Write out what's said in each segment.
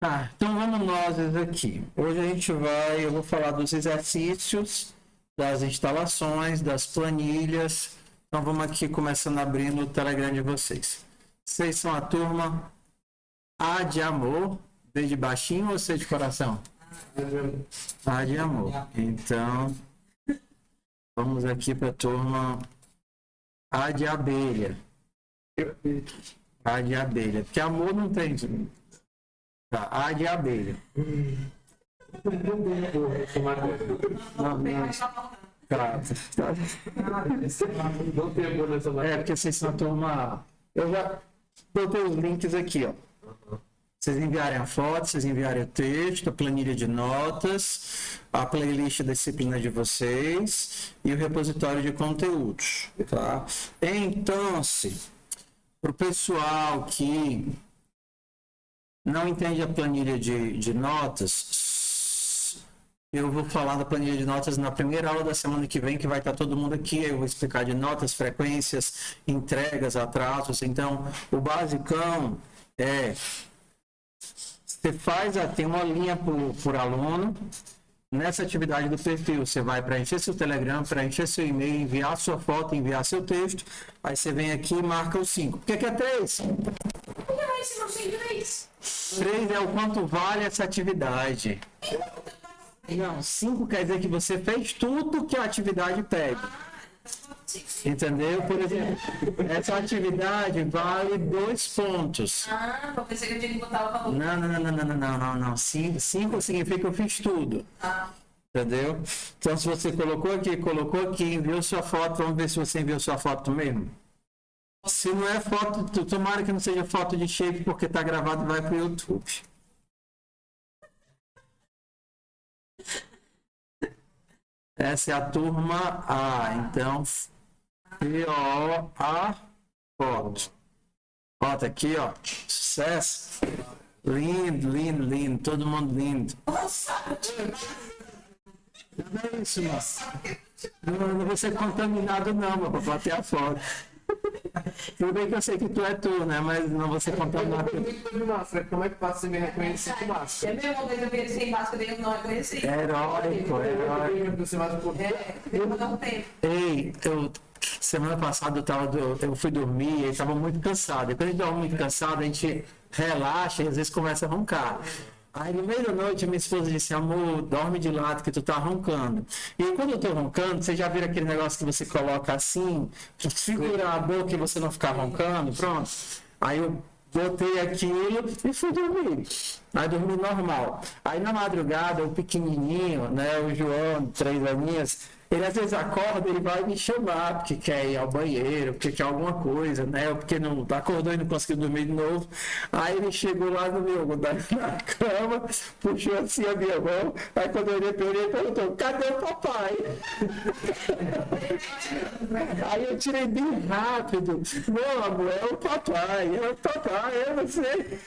Tá, então vamos nós aqui. Hoje eu vou falar dos exercícios, das instalações, das planilhas. Então vamos aqui começando abrindo o Telegram de vocês. Vocês são a turma A de amor, B de baixinho ou C de coração? A de amor. Então, vamos aqui para a turma A de abelha. A de abelha, porque amor não tem. Tá, A de abelha. Não, não. Tá. É porque vocês são a turma A. Eu já botei os links aqui, ó. Vocês enviarem a foto, vocês enviarem o texto, a planilha de notas, a playlist da disciplina de vocês e o repositório de conteúdos, tá? Então, para o pessoal que não entende a planilha de notas, eu vou falar da planilha de notas na primeira aula da semana que vem, que vai estar todo mundo aqui. Eu vou explicar de notas, frequências, entregas, atrasos. Então, o basicão é... Você tem uma linha por aluno. Nessa atividade do perfil, você vai preencher seu Telegram, preencher seu e-mail, enviar sua foto, enviar seu texto. Aí você vem aqui e marca o 5. Por que é 3? Por que vai ensinar sem 3? 3 é o quanto vale essa atividade. Não, 5 quer dizer que você fez tudo que a atividade pede. Entendeu? Por exemplo, essa atividade vale 2 pontos. Eu pensei que eu tinha que botar o valor. Não. 5 significa que eu fiz tudo. Entendeu? Então, se você colocou aqui, enviou sua foto, vamos ver se você enviou sua foto mesmo. Se não é foto, tomara que não seja foto de shape, porque tá gravado e vai pro YouTube. Essa é a turma A, então, P-O-A, foto. Foto aqui, ó, sucesso. Lindo, todo mundo lindo. Não é isso, moço. Não vou ser contaminado não, para bater a foto. Tudo bem que eu sei que tu é tu, né? Mas não vou ser contaminado. Como é que passa me reconhecer com máscara? É a mesma coisa que eu sem máscara dele não reconheci. Heróico. Não tem. Ei, semana passada eu fui dormir e estava muito cansado. E quando a gente dorme muito cansado, a gente relaxa e às vezes começa a roncar. Aí no meio da noite minha esposa disse: amor, dorme de lado que tu tá roncando. E quando eu tô roncando, você já viu aquele negócio que você coloca assim, segura a boca e você não ficar roncando? Pronto. Aí eu botei aquilo e fui dormir. Aí dormi normal. Aí na madrugada, o pequenininho, né, o João, 3 aninhos, ele às vezes acorda, ele vai me chamar porque quer ir ao banheiro, porque quer alguma coisa, né? Ou porque não acordou e não conseguiu dormir de novo. Aí ele chegou lá na cama, puxou assim a minha mão. Aí quando eu olhei para ele, perguntou: cadê o papai? Aí eu tirei bem rápido: não, amor, é o papai, é você.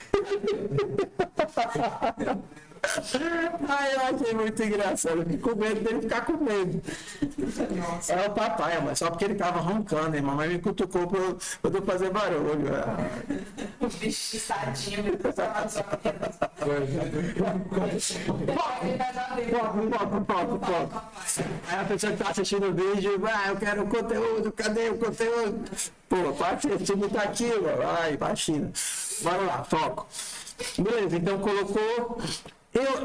Ai, eu achei muito engraçado. Eu fiquei com medo dele ficar com medo. Nossa. É o papai, mas só porque ele tava roncando, a mamãe me cutucou pra eu fazer barulho. O bicho tadinho, meu Deus. Foco. Aí a pessoa que tá assistindo o vídeo: eu quero o conteúdo, cadê o conteúdo? Pô, parte esse time tá aqui, mano. Ai, baixinho. Bora lá, foco. Beleza, então colocou.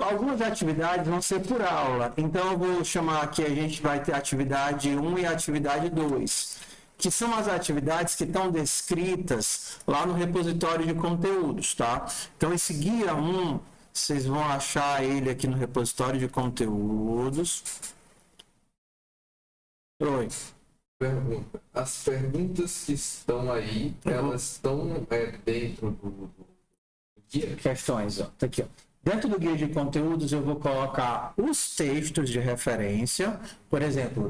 Algumas atividades vão ser por aula, então eu vou chamar aqui, a gente vai ter a atividade 1 e a atividade 2, que são as atividades que estão descritas lá no repositório de conteúdos, tá? Então esse guia 1, vocês vão achar ele aqui no repositório de conteúdos. Oi. Pergunta. As perguntas que estão aí, elas estão dentro do guia? Questões, ó. Tá aqui, ó. Dentro do guia de conteúdos, eu vou colocar os textos de referência. Por exemplo,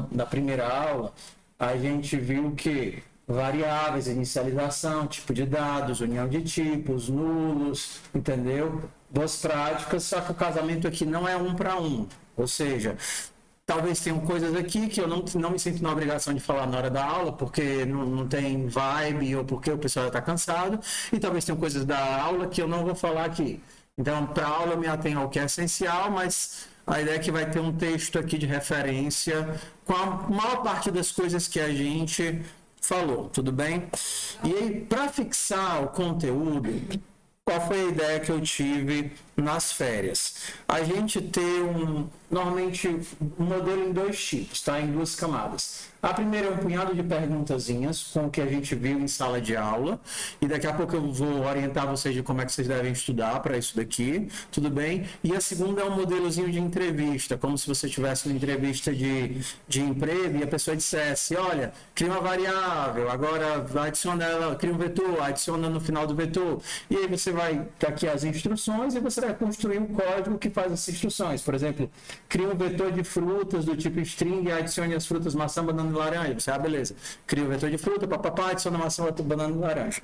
da primeira aula, a gente viu que variáveis, inicialização, tipo de dados, união de tipos, nulos, entendeu? Boas práticas, só que o casamento aqui não é 1 para 1. Ou seja, talvez tenham coisas aqui que eu não me sinto na obrigação de falar na hora da aula, porque não tem vibe ou porque o pessoal já está cansado. E talvez tenham coisas da aula que eu não vou falar aqui. Então, para a aula eu me atenho ao que é essencial, mas a ideia é que vai ter um texto aqui de referência com a maior parte das coisas que a gente falou, tudo bem? E aí, para fixar o conteúdo, qual foi a ideia que eu tive nas férias? A gente ter normalmente um modelo em 2 tipos, tá? Em 2 camadas. A primeira é um punhado de perguntazinhas com o que a gente viu em sala de aula, e daqui a pouco eu vou orientar vocês de como é que vocês devem estudar para isso daqui, tudo bem? E a segunda é um modelozinho de entrevista, como se você tivesse uma entrevista de emprego e a pessoa dissesse, olha, cria uma variável, agora adiciona ela, cria um vetor, adiciona no final do vetor, e aí você vai ter aqui as instruções e você vai construir um código que faz as instruções. Por exemplo, cria um vetor de frutas do tipo string e adicione as frutas maçã, banana e laranja. Você, beleza. Cria um vetor de fruta, papapá, adiciona maçã, banana e laranja.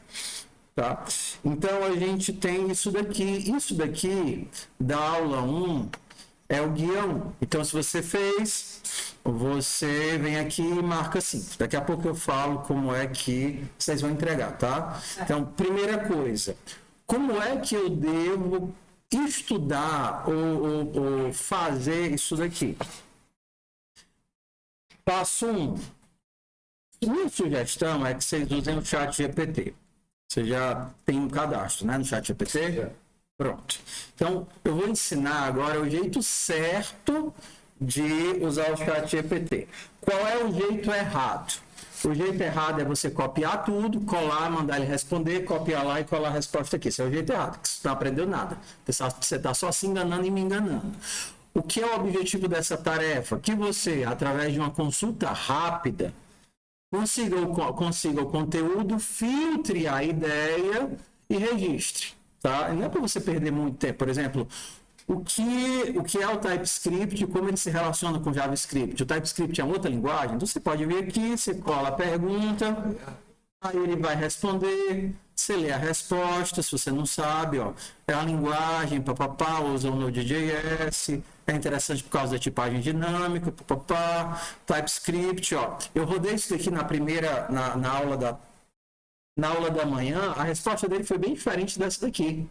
Tá? Então, a gente tem isso daqui. Isso daqui, da aula 1, é o guião. Então, se você fez, você vem aqui e marca assim. Daqui a pouco eu falo como é que vocês vão entregar, tá? Então, primeira coisa, como é que eu devo estudar ou fazer isso daqui? Passo 1. Minha sugestão é que vocês usem o chat GPT. Você já tem um cadastro, né, no chat GPT? Pronto. Então, eu vou ensinar agora o jeito certo de usar o chat GPT. Qual é o jeito errado? O jeito errado é você copiar tudo, colar, mandar ele responder, copiar lá e colar a resposta aqui. Esse é o jeito errado, que você não aprendeu nada. Você está só se enganando e me enganando. O que é o objetivo dessa tarefa? Que você, através de uma consulta rápida, consiga o conteúdo, filtre a ideia e registre. Tá? Não é para você perder muito tempo. Por exemplo, o que é o TypeScript e como ele se relaciona com o JavaScript. O TypeScript é outra linguagem, então você pode vir aqui, você cola a pergunta, aí ele vai responder, você lê a resposta, se você não sabe, ó, é a linguagem, papapá, usa o Node.js, é interessante por causa da tipagem dinâmica, papapá, TypeScript, ó. Eu rodei isso daqui na aula da manhã, a resposta dele foi bem diferente dessa daqui.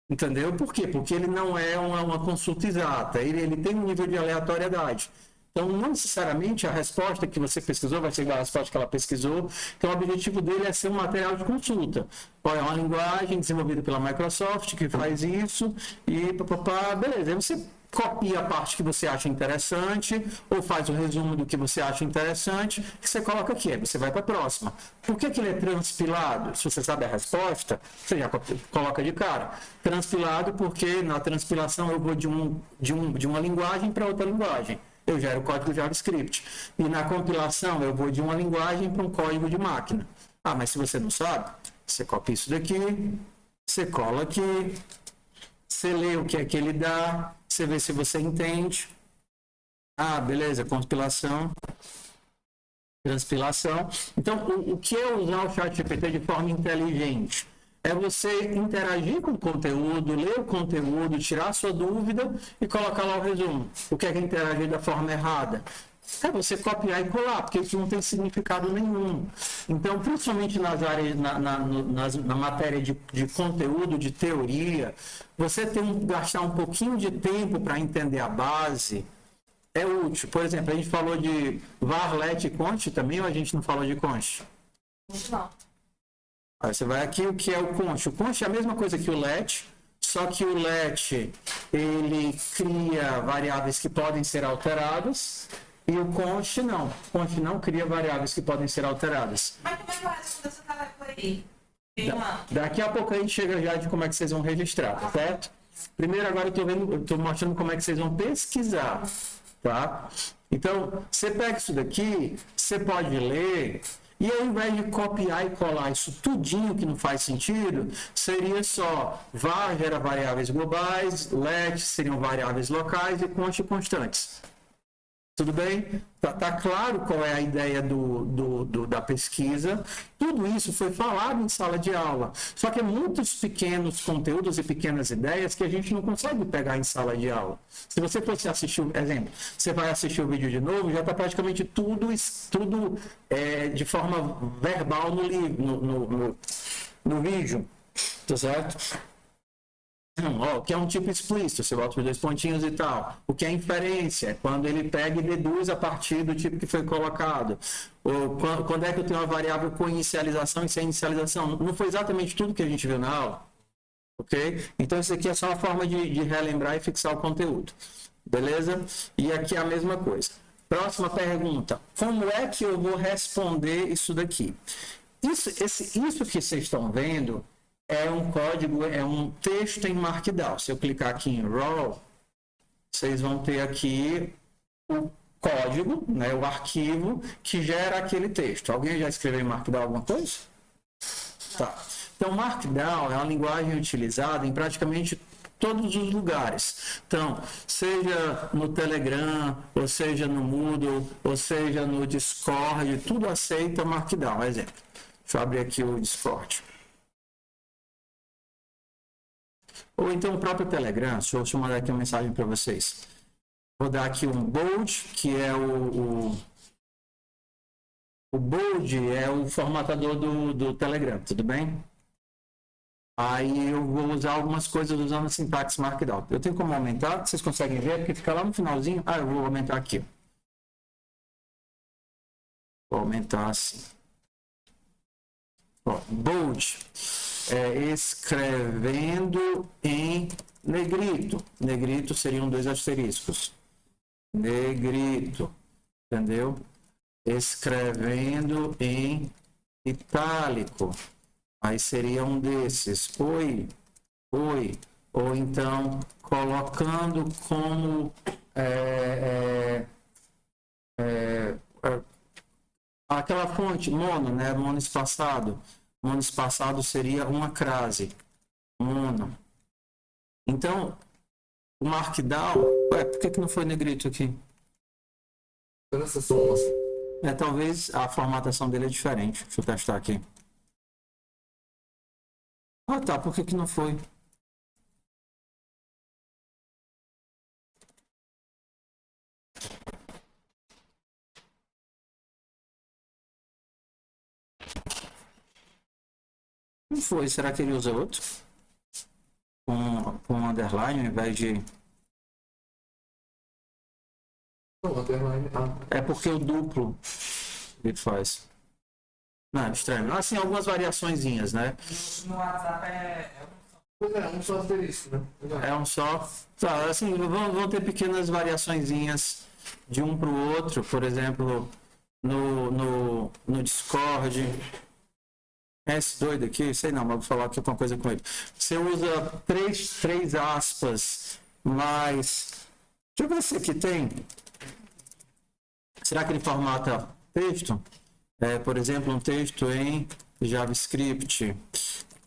Entendeu? Por quê? Porque ele não é uma consulta exata, ele tem um nível de aleatoriedade. Então, não necessariamente a resposta que você pesquisou vai ser igual à resposta que ela pesquisou. Então, o objetivo dele é ser um material de consulta. É uma linguagem desenvolvida pela Microsoft que faz isso e papapá, beleza. Aí você copia a parte que você acha interessante ou faz o resumo do que você acha interessante que você coloca aqui, aí você vai para a próxima. Por que ele é transpilado? Se você sabe a resposta, você já coloca de cara. Transpilado porque na transpilação eu vou de uma linguagem para outra linguagem. Eu gero código JavaScript. E na compilação eu vou de uma linguagem para um código de máquina. Mas se você não sabe, você copia isso daqui, você cola aqui, você lê o que é que ele dá, você vê se você entende. Beleza, compilação, transpilação. Então, o que é usar o ChatGPT de forma inteligente? É você interagir com o conteúdo, ler o conteúdo, tirar a sua dúvida e colocar lá o resumo. O que é interagir da forma errada? É você copiar e colar, porque isso não tem significado nenhum. Então, principalmente nas áreas, na matéria de conteúdo, de teoria, você gastar um pouquinho de tempo para entender a base é útil. Por exemplo, a gente falou de var, let e const também, ou a gente não falou de const? Não. Aí você vai aqui, o que é o const? O const é a mesma coisa que o let, só que o let, ele cria variáveis que podem ser alteradas, e o const não. O const não cria variáveis que podem ser alteradas. Mas como é que vai responder essa tarefa aí? Daqui a pouco a gente chega já de como é que vocês vão registrar, certo? Primeiro agora eu estou mostrando como é que vocês vão pesquisar, tá? Então, você pega isso daqui, você pode ler, e ao invés de copiar e colar isso tudinho que não faz sentido, seria só var gera variáveis globais, let seriam variáveis locais e const constantes. Tudo bem? Tá claro qual é a ideia da pesquisa. Tudo isso foi falado em sala de aula. Só que é muitos pequenos conteúdos e pequenas ideias que a gente não consegue pegar em sala de aula. Se você fosse assistir, exemplo, você vai assistir o vídeo de novo, já está praticamente tudo de forma verbal no vídeo. Tá certo? Ó, o que é um tipo explícito, você bota os dois pontinhos e tal. O que é inferência, é quando ele pega e deduz a partir do tipo que foi colocado. Ou quando é que eu tenho uma variável com inicialização e sem inicialização. Não foi exatamente tudo que a gente viu na aula. Ok? Então isso aqui é só uma forma de relembrar e fixar o conteúdo. Beleza? E aqui é a mesma coisa. Próxima pergunta. Como é que eu vou responder isso daqui? Isso que vocês estão vendo é um código, é um texto em Markdown. Se eu clicar aqui em Raw, vocês vão ter aqui o código, né, o arquivo que gera aquele texto. Alguém já escreveu em Markdown alguma coisa? Tá. Então, Markdown é uma linguagem utilizada em praticamente todos os lugares. Então, seja no Telegram, ou seja no Moodle, ou seja no Discord, tudo aceita Markdown. Exemplo. Deixa eu abrir aqui o Discord. Ou então o próprio Telegram. Deixa eu mandar aqui uma mensagem para vocês. Vou dar aqui um bold, que é o bold é o formatador do Telegram, tudo bem? Aí eu vou usar algumas coisas usando a sintaxe Markdown. Eu tenho como aumentar? Vocês conseguem ver? Porque fica lá no finalzinho. Ah, eu vou aumentar aqui. Vou aumentar assim. Ó, bold é escrevendo em negrito. Negrito seriam 2 asteriscos. Negrito. Entendeu? Escrevendo em itálico. Aí seria um desses. Oi. Ou então colocando como aquela fonte mono, né? Mono espaçado. Mono espaçado seria uma crase. Mono. Então, o Markdown. Por que não foi negrito aqui? Essa soma. Talvez a formatação dele é diferente. Deixa eu testar aqui. Ah, tá. Por que não foi? Não foi. Será que ele usa outro? Com underline ao invés de... Não, underline. É porque o duplo ele faz. Não, é estranho. Assim, algumas variaçõezinhas, né? No WhatsApp Pois é, um só asterisco, né? É um só. Tá, assim, vão ter pequenas variaçõezinhas de um para o outro. Por exemplo, no Discord. Esse doido aqui, sei não, mas vou falar aqui alguma coisa com ele. Você usa três aspas, mas... Deixa eu ver se aqui tem. Será que ele formata texto? Por exemplo, um texto em JavaScript,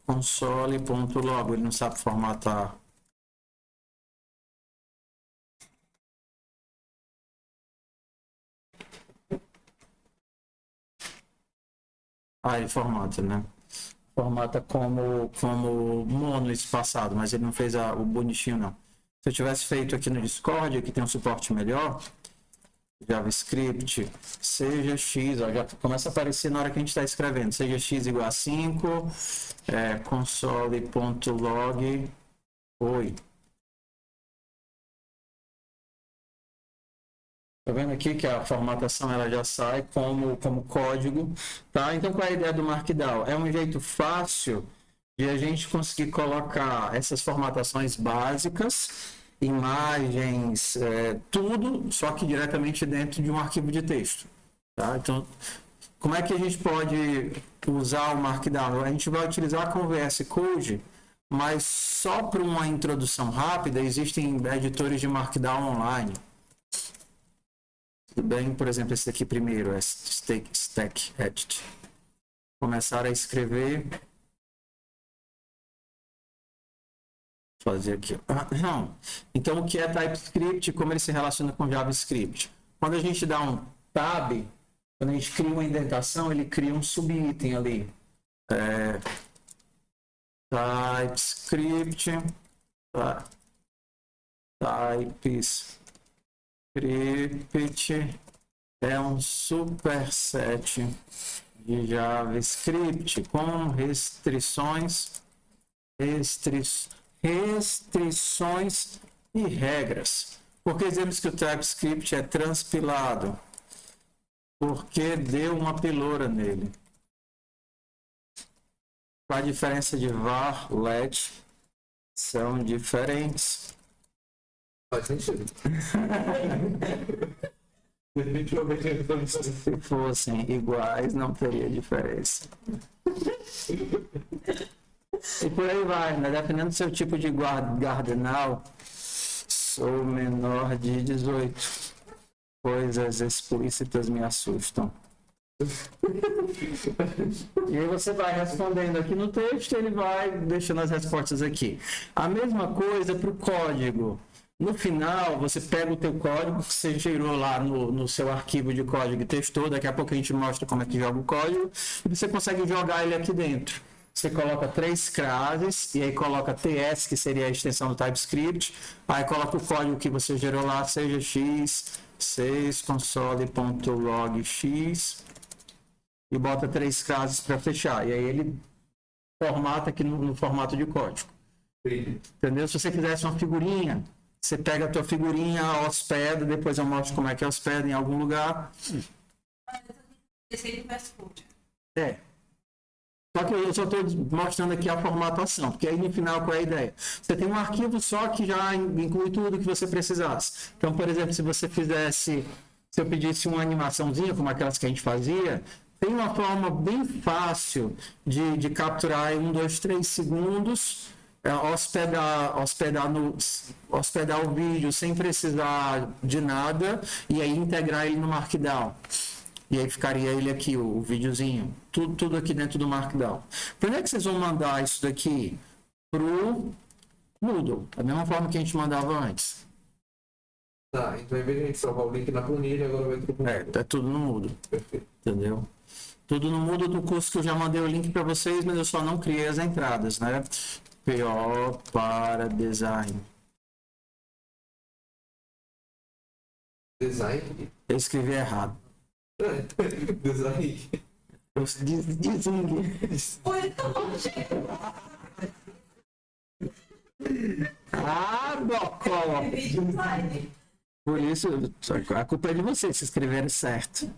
console.log, ele não sabe formatar. Ele formata, né? Formata como mono espaçado, mas ele não fez o bonitinho, não. Se eu tivesse feito aqui no Discord, aqui tem um suporte melhor, JavaScript, seja x, ó, já começa a aparecer na hora que a gente está escrevendo, seja x igual a 5, console.log, oi. Tá vendo aqui que a formatação ela já sai como código, tá? Então qual é a ideia do Markdown? É um jeito fácil de a gente conseguir colocar essas formatações básicas, imagens, tudo, só que diretamente dentro de um arquivo de texto, tá? Então, como é que a gente pode usar o Markdown? A gente vai utilizar com o VS Code, mas só para uma introdução rápida, existem editores de Markdown online. Tudo bem? Por exemplo, esse aqui primeiro, é Stack Edit. Começar a escrever. Fazer aqui. Não. Então, o que é TypeScript e como ele se relaciona com JavaScript? Quando a gente dá um tab, quando a gente cria uma indentação, ele cria um subitem ali. TypeScript. TypeScript é um superset de JavaScript com restrições restrições e regras. Por que dizemos que o TypeScript é transpilado? Porque deu uma pilora nele. Qual a diferença de var, let? São diferentes. Faz sentido. Definitivamente não. Se fossem iguais, não teria diferença. E por aí vai, né? Dependendo do seu tipo de guardianal, sou menor de 18. Coisas explícitas me assustam. E aí você vai respondendo aqui no texto, ele vai deixando as respostas aqui. A mesma coisa para o código. No final, você pega o teu código que você gerou lá no seu arquivo de código e testou. Daqui a pouco a gente mostra como é que joga o código. E você consegue jogar ele aqui dentro. Você coloca 3 classes e aí coloca TS, que seria a extensão do TypeScript. Aí coloca o código que você gerou lá, seja x, 6 console.logx e bota 3 classes para fechar. E aí ele formata aqui no formato de código. Entendeu? Se você quisesse uma figurinha, você pega a tua figurinha, hospeda, depois eu mostro como é que hospeda em algum lugar. Esse aí do fast food. É. Só que eu só estou mostrando aqui a formatação, porque aí no final qual é a ideia? Você tem um arquivo só que já inclui tudo que você precisasse. Então, por exemplo, se eu pedisse uma animaçãozinha, como aquelas que a gente fazia, tem uma forma bem fácil de capturar em 1, 2, 3 segundos, hospedar o vídeo sem precisar de nada e aí integrar ele no Markdown. E aí ficaria ele aqui, o videozinho, tudo aqui dentro do Markdown. Para onde é que vocês vão mandar isso daqui? Pro Moodle, da mesma forma que a gente mandava antes. Tá, então em vez de a gente salvar o link na planilha, agora vai pro Moodle. É tudo no Moodle. Perfeito. Entendeu? Tudo no Moodle do curso que eu já mandei o link para vocês, mas eu só não criei as entradas, né? PO para design. Design? Eu escrevi errado. Design. Eu desenhei. Foi tão longe. Ah, Bocó! Por isso, a culpa é de vocês se escreverem certo.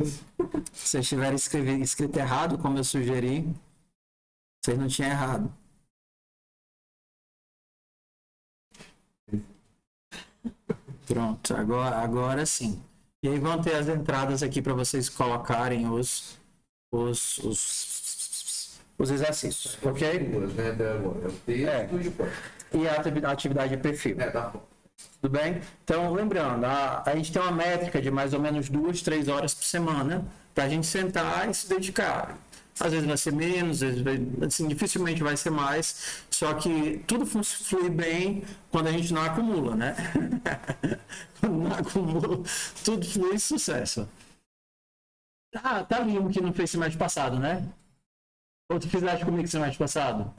Se vocês tiverem escrito errado, como eu sugeri, vocês não tinham errado. Pronto, agora sim. E aí vão ter as entradas aqui para vocês colocarem os exercícios, ok? Duas, né? Até agora. É o texto e o código. E a atividade de perfil. Tá bom. Tudo bem? Então, lembrando, a gente tem uma métrica de mais ou menos 2, 3 horas por semana para a gente sentar e se dedicar. Às vezes vai ser menos, às vezes assim, dificilmente vai ser mais, só que tudo flui bem quando a gente não acumula, né? Quando não acumula, tudo flui sucesso. Tá lindo que não fez semestre passado, né? Ou tu fizeste comigo semestre passado?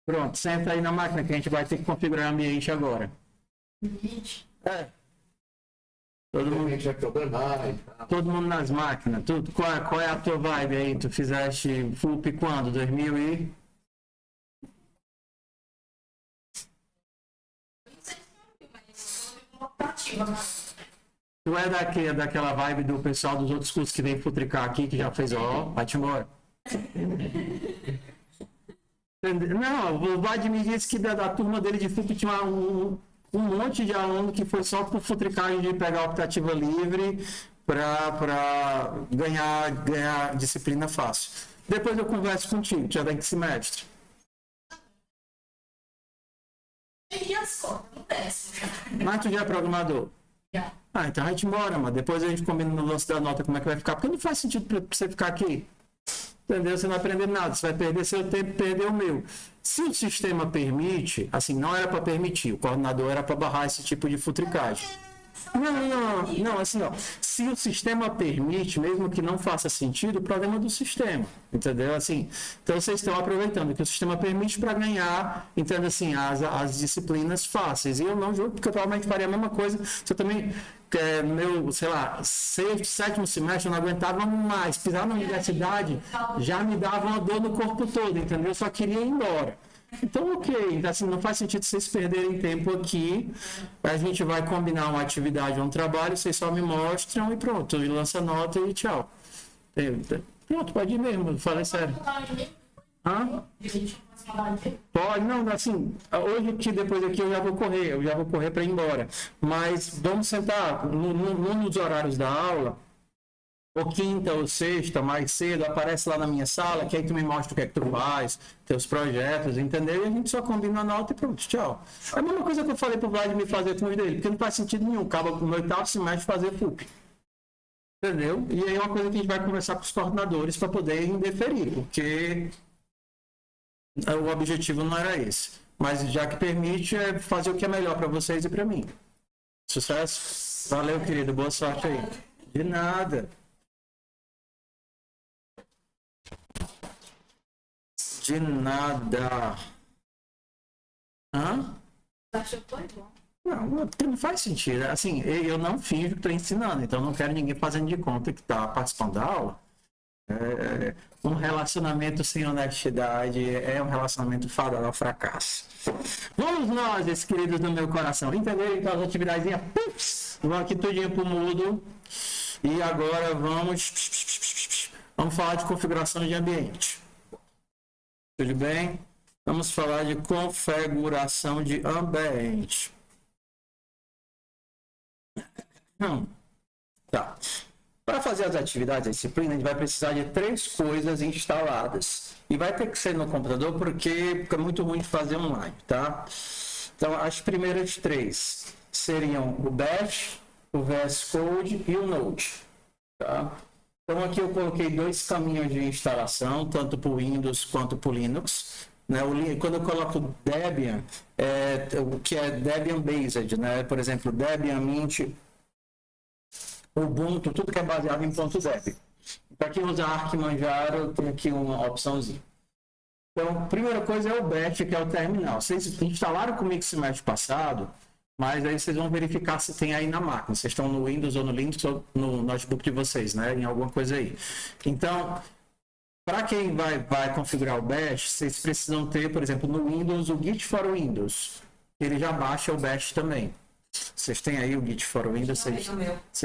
Pronto, senta aí na máquina que a gente vai ter que configurar o ambiente agora. É. Todo mundo nas máquinas. Qual é a tua vibe aí? Tu fizeste FUP quando? 2000 e... Tu é daquela vibe do pessoal dos outros cursos que vem futricar aqui, que já fez, vai-te embora. Não, o Vlad me disse que da turma dele de FUP tinha um monte de aluno que foi só por futricagem de pegar a optativa livre para ganhar disciplina fácil. Depois eu converso contigo, já tem que semestre. Mas tu já é programador? Já. Ah, então vai-te embora, mano. Depois a gente combina no lance da nota como é que vai ficar. Porque não faz sentido para você ficar aqui. Entendeu? Você não vai aprender nada, você vai perder seu tempo e perder o meu. Se o sistema permite, assim, não era para permitir, o coordenador era para barrar esse tipo de futricagem. Não, assim, ó, se o sistema permite, mesmo que não faça sentido, o problema é do sistema, entendeu? Assim, então vocês estão aproveitando que o sistema permite para ganhar, entendeu? Assim, as disciplinas fáceis. E eu não julgo, porque eu provavelmente faria a mesma coisa. Se eu também, meu, sei lá, 6º, 7º semestre, eu não aguentava mais. Pisar na universidade já me dava uma dor no corpo todo, entendeu? Eu só queria ir embora. Então, ok. Assim, não faz sentido vocês perderem tempo aqui. A gente vai combinar uma atividade, um trabalho, vocês só me mostram e pronto. E lança nota e tchau. Pronto, pode ir mesmo. Falei sério. Hã? Pode, não, assim, hoje aqui, depois aqui eu já vou correr para ir embora. Mas vamos sentar nos horários da aula, ou quinta ou sexta, mais cedo, aparece lá na minha sala, que aí tu me mostra o que é que tu faz, teus projetos, entendeu? E a gente só combina a nota e pronto, tchau. É a mesma coisa que eu falei pro Vladimir fazer com o dele, porque não faz sentido nenhum, acaba com o meu oitavo semestre fazer FUP. Entendeu? E aí é uma coisa que a gente vai conversar com os coordenadores para poder indeferir, porque o objetivo não era esse. Mas já que permite, é fazer o que é melhor para vocês e para mim. Sucesso? Valeu, querido. Boa sorte aí. De nada. De nada. Hã? Achou que foi bom. Não faz sentido. Assim, eu não finjo que estou ensinando, então não quero ninguém fazendo de conta que está participando da aula. Um relacionamento sem honestidade é um relacionamento fadado ao fracasso. Vamos nós, esses queridos do meu coração, entenderem então as atividades vão aqui tudinho pro mudo. E agora vamos falar de configuração de ambiente. Tudo bem? Vamos falar de configuração de ambiente. Tá. Para fazer as atividades da disciplina, a gente vai precisar de 3 coisas instaladas. E vai ter que ser no computador porque fica muito ruim de fazer online, tá? Então, as primeiras 3 seriam o Bash, o VS Code e o Node, tá? Então, aqui eu coloquei 2 caminhos de instalação, tanto para o Windows quanto para o Linux. Né? Quando eu coloco Debian, o que é Debian Based, né? Por exemplo, Debian Mint, Ubuntu, tudo que é baseado em .deb. Para quem usa Arquimanjaro, tem aqui uma opçãozinha. Então, a primeira coisa é o Bash, que é o terminal. Vocês instalaram comigo semestre passado, mas aí vocês vão verificar se tem aí na máquina. Vocês estão no Windows ou no Linux ou no notebook de vocês, né? Em alguma coisa aí. Então, para quem vai configurar o Bash, vocês precisam ter, por exemplo, no Windows, o Git for Windows. Ele já baixa o Bash também. Vocês têm aí o Git for Windows, vocês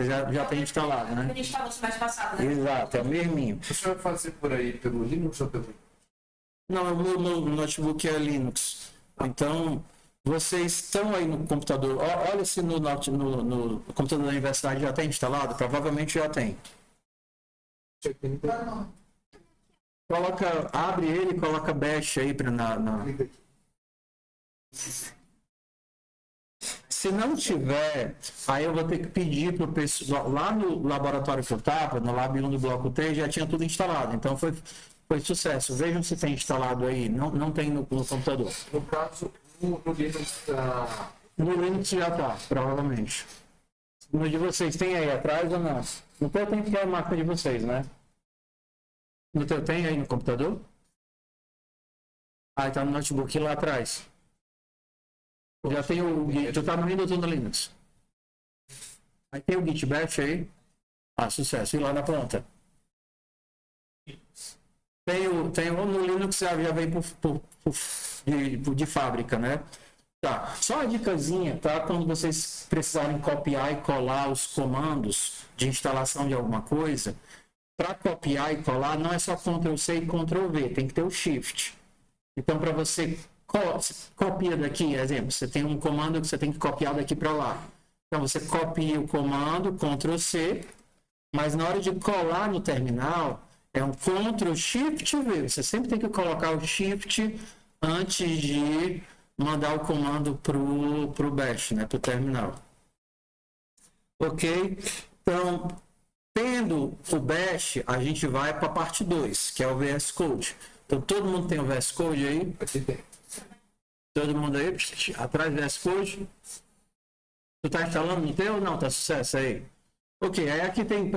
já tem instalado, né? A gente instalou semestre passado, né? Exato, é o mesminho. Você vai fazer por aí pelo Linux ou pelo Windows? Não, o meu notebook é Linux. Então, vocês estão aí no computador. Olha se no computador da universidade já tem instalado. Provavelmente já tem. Abre ele e coloca Bash aí na... Se não tiver, aí eu vou ter que pedir para o pessoal. Lá no laboratório que eu estava, no Lab 1 do Bloco 3, já tinha tudo instalado. Então foi sucesso. Vejam se tem instalado aí. Não tem no computador. No caso, no Linux. No Linux já está, provavelmente. No de vocês tem aí atrás ou não? No teu tem que ter a máquina de vocês, né? No teu tem aí no computador? Ah, está no notebook lá atrás. Já tem o Git. Tu tá no Windows ou no Linux? Aí tem o Git Bash aí. Ah, sucesso. E lá na planta? Tem no Linux já vem de fábrica, né? Tá. Só uma dicasinha, tá? Quando vocês precisarem copiar e colar os comandos de instalação de alguma coisa, para copiar e colar não é só Ctrl+C e Ctrl+V, tem que ter o Shift. Então, para você copia daqui, exemplo, você tem um comando que você tem que copiar daqui para lá. Então, você copia o comando, Ctrl+C, mas na hora de colar no terminal, é um Ctrl+Shift+V. Você sempre tem que colocar o Shift antes de mandar o comando pro Bash, né, pro terminal. Ok? Então, tendo o Bash, a gente vai para a parte 2, que é o VS Code. Então, todo mundo tem o VS Code aí? Aqui tem. Todo mundo aí? Atrás do VS Code? Tu tá instalando no teu ou não? Tá sucesso aí? Ok, aí aqui tem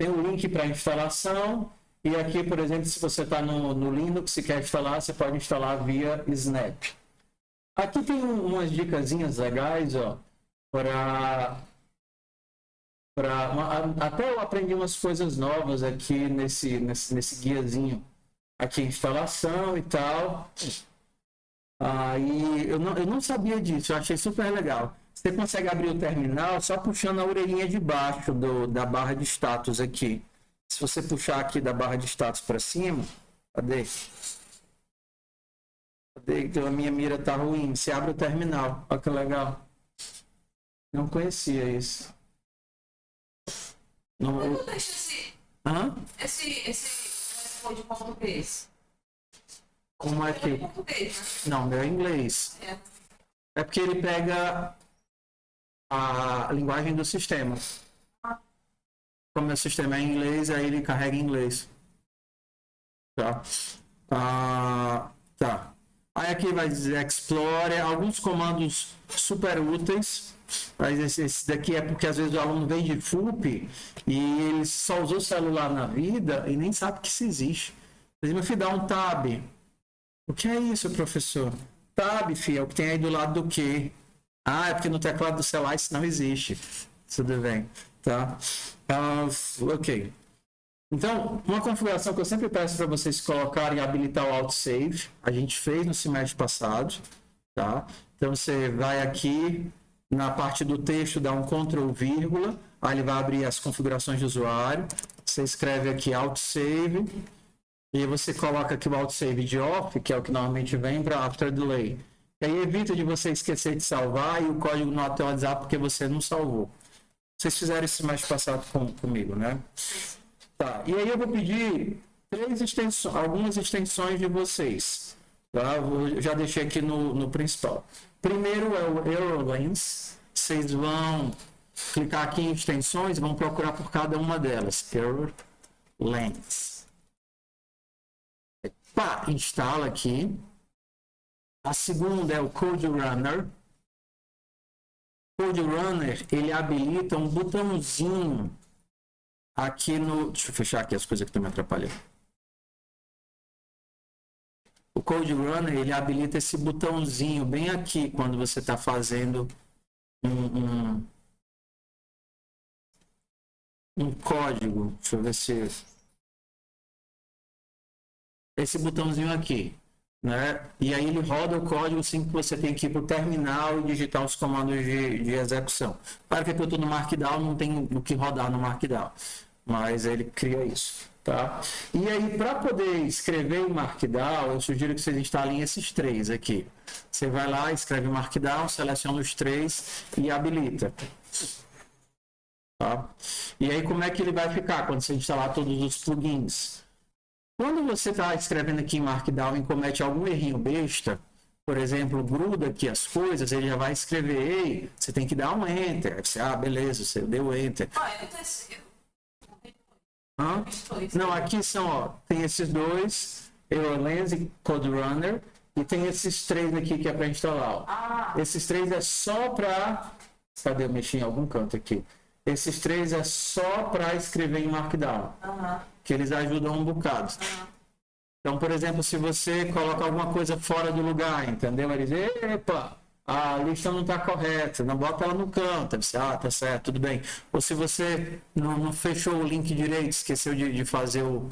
o link para instalação. E aqui, por exemplo, se você está no Linux e quer instalar, você pode instalar via Snap. Aqui tem umas dicasinhas legais, ó, até eu aprendi umas coisas novas aqui nesse guiazinho. Aqui, instalação e tal. Aí eu não sabia disso, eu achei super legal. Você consegue abrir o terminal só puxando a orelhinha de baixo da barra de status aqui. Se você puxar aqui da barra de status para cima, cadê? Então a minha mira tá ruim. Você abre o terminal. Olha que legal. Não conhecia isso. Como Não... é que eu deixo esse código de português? Como é que... Em português, né? Não, meu é inglês. É porque ele pega a linguagem do sistema. Como o sistema é em inglês, aí ele carrega em inglês. Tá? Tá. Aí aqui vai dizer Explore, alguns comandos super úteis. Mas esse daqui é porque às vezes o aluno vem de FUP e ele só usou celular na vida e nem sabe que isso existe. Por exemplo, filho, dá um tab. O que é isso, professor? Tab, filho, é o que tem aí do lado do quê? Ah, é porque no teclado do celular isso não existe. Tudo bem, tá? Ok. Então, uma configuração que eu sempre peço para vocês colocarem e habilitar o autosave. A gente fez no semestre passado, tá? Então, você vai aqui na parte do texto, dá um Ctrl, vírgula, aí ele vai abrir as configurações de usuário. Você escreve aqui autosave e você coloca aqui o autosave de off, que é o que normalmente vem para after delay. E aí evita de você esquecer de salvar e o código não atualizar porque você não salvou. Vocês fizeram esse semestre passado comigo, né? Tá, e aí eu vou pedir algumas extensões de vocês. Tá? Eu já deixei aqui no principal. Primeiro é o ErrorLens. Vocês vão clicar aqui em extensões e vão procurar por cada uma delas. ErrorLens. Pá, instala aqui. A segunda é o CodeRunner. CodeRunner, ele habilita um botãozinho aqui no... Deixa eu fechar aqui as coisas que estão me atrapalhando. O CodeRunner, ele habilita esse botãozinho bem aqui quando você está fazendo um código. Deixa eu ver se... Esse botãozinho aqui, né? E aí ele roda o código assim que você tem que ir para o terminal e digitar os comandos de execução. Claro que aqui eu estou no Markdown, não tem o que rodar no Markdown, mas ele cria isso, tá? E aí, para poder escrever em Markdown, eu sugiro que vocês instalem esses três aqui. Você vai lá, escreve Markdown, seleciona os três e habilita. Tá? E aí, como é que ele vai ficar quando você instalar todos os plugins? Quando você está escrevendo aqui em Markdown e comete algum errinho besta, por exemplo, gruda aqui as coisas, ele já vai escrever, ei, você tem que dar um Enter. Aí você, beleza, você deu Enter. Não, aqui são, ó, tem esses dois, ErrorLens e CodeRunner, e tem esses três aqui que é para instalar. Ó. Esses três é só para... Cadê? Eu mexi em algum canto aqui. Esses três é só para escrever em Markdown. Que eles ajudam um bocado. Então, por exemplo, se você coloca alguma coisa fora do lugar, entendeu? Ele diz, epa, a lista não está correta, não bota ela no canto. Você, tá certo, tudo bem. Ou se você não fechou o link direito, esqueceu de fazer o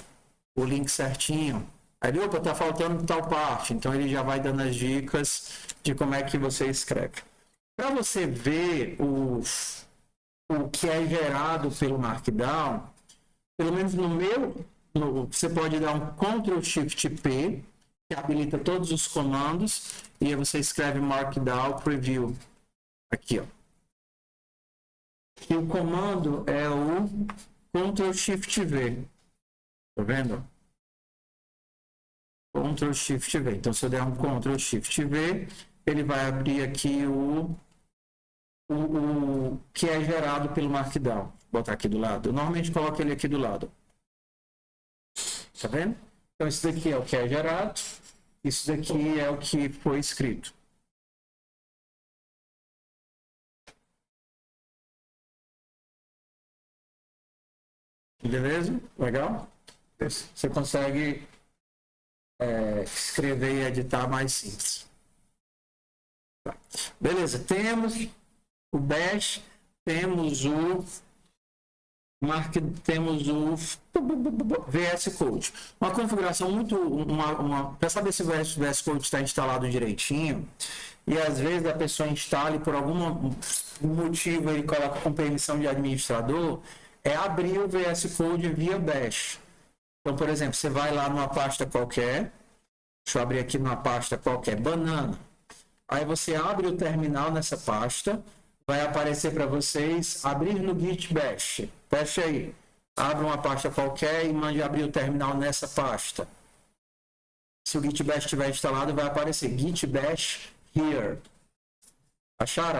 link certinho, aí, opa, tá faltando tal parte. Então, ele já vai dando as dicas de como é que você escreve. Para você ver o que é gerado pelo Markdown, pelo menos no meu, você pode dar um Ctrl+Shift+P, que habilita todos os comandos, e aí você escreve Markdown Preview. Aqui, ó. E o comando é o Ctrl+Shift+V. Tá vendo? Ctrl+Shift+V. Então, se eu der um Ctrl+Shift+V, ele vai abrir aqui o que é gerado pelo Markdown. Vou botar aqui do lado. Eu normalmente coloco ele aqui do lado. Tá vendo? Então, isso daqui é o que é gerado. Isso daqui é o que foi escrito. Beleza? Legal? Você consegue escrever e editar mais simples. Tá. Beleza, temos o Bash, temos o Temos o VS Code. Uma configuração muito... Para saber se o VS Code está instalado direitinho, e às vezes a pessoa instala e por algum motivo ele coloca com permissão de administrador, é abrir o VS Code via bash. Então, por exemplo, você vai lá numa pasta qualquer, deixa eu abrir aqui numa pasta qualquer, banana. Aí você abre o terminal nessa pasta, vai aparecer para vocês, abrir no Git Bash. Fecha aí. Abre uma pasta qualquer e mande abrir o terminal nessa pasta. Se o Git Bash estiver instalado, vai aparecer Git Bash here. Acharam?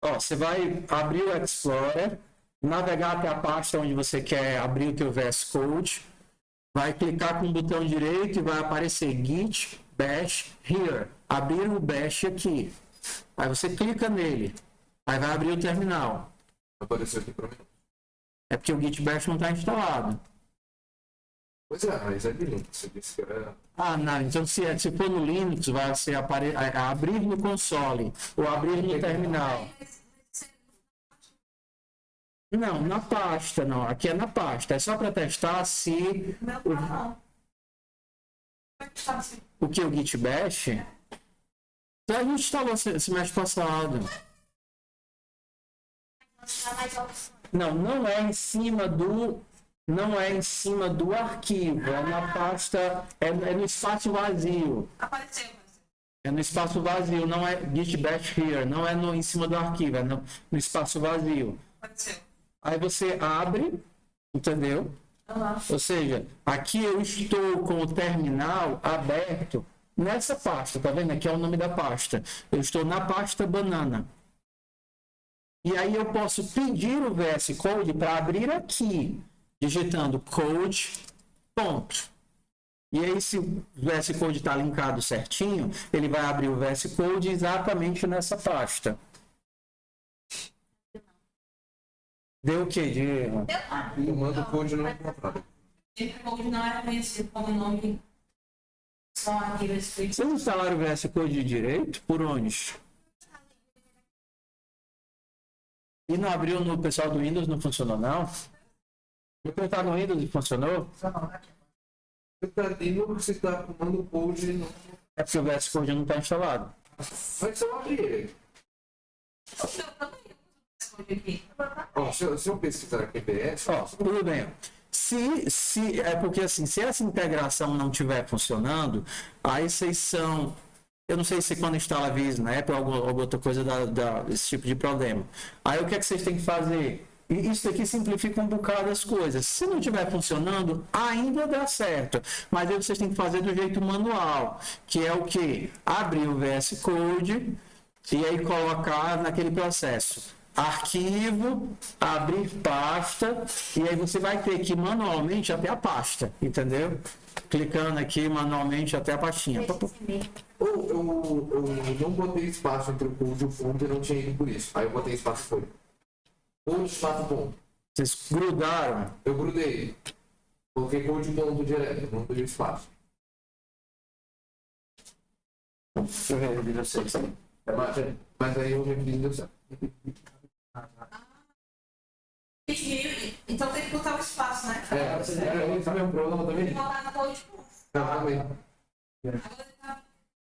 Ó, você vai abrir o Explorer, navegar até a pasta onde você quer abrir o teu VS Code, vai clicar com o botão direito e vai aparecer Git Bash here. Abrir o Bash aqui. Aí você clica nele. Aí vai abrir o terminal. Apareceu aqui para mim. É porque o Git Bash não está instalado. Pois é, mas é de Linux. Você disse que era... Ah, não. Então se for no Linux, vai ser abrir no console ou abrir no terminal. Não, na pasta, não. Aqui é na pasta. É só para testar se o que o Git Bash. A gente instalou semestre passado. Não é em cima do arquivo, é na pasta, é no espaço vazio. Apareceu. É no espaço vazio, não é Git Bash here, não é em cima do arquivo, é no espaço vazio. Apareceu. Aí você abre, entendeu? Ou seja, aqui eu estou com o terminal aberto nessa pasta, tá vendo? Aqui é o nome da pasta. Eu estou na pasta banana. E aí eu posso pedir o VS Code para abrir aqui, digitando code, ponto. E aí se o VS Code está linkado certinho, ele vai abrir o VS Code exatamente nessa pasta. Deu o quê de erro? E manda o code não encontrado. Esse code não é conhecido como nome. Só aqui nesse. Vocês instalaram o VS Code direito? Por onde? E não abriu no pessoal do Windows, não funcionou não? Vou tentar no Windows e funcionou? Você está Linux, você está comando o code não... É porque o VS Code não está instalado. Mas eu abri ele. Ó, se eu pesquisar aqui PS... Ó, tudo bem. É porque assim, se essa integração não estiver funcionando, aí vocês são... Eu não sei se quando instala via Snap ou alguma outra coisa desse tipo de problema. Aí o que é que vocês têm que fazer? E isso aqui simplifica um bocado as coisas. Se não estiver funcionando, ainda dá certo. Mas aí vocês têm que fazer do jeito manual, que é o quê? Abrir o VS Code e aí colocar naquele processo. Arquivo, abrir pasta, e aí você vai ter que ir manualmente até a pasta, entendeu? Clicando aqui manualmente até a pastinha. Eu não botei espaço entre o code e o ponto e não tinha ido por isso. Aí eu botei espaço e foi. Code, espaço, ponto. Vocês grudaram? Eu grudei. Coloquei code ponto direto, não dei espaço. Deixa eu ver de vocês. Mas aí eu refiz e deu certo. Então tem que botar o espaço, né? Esse é o meu problema também. Botar na code. Também.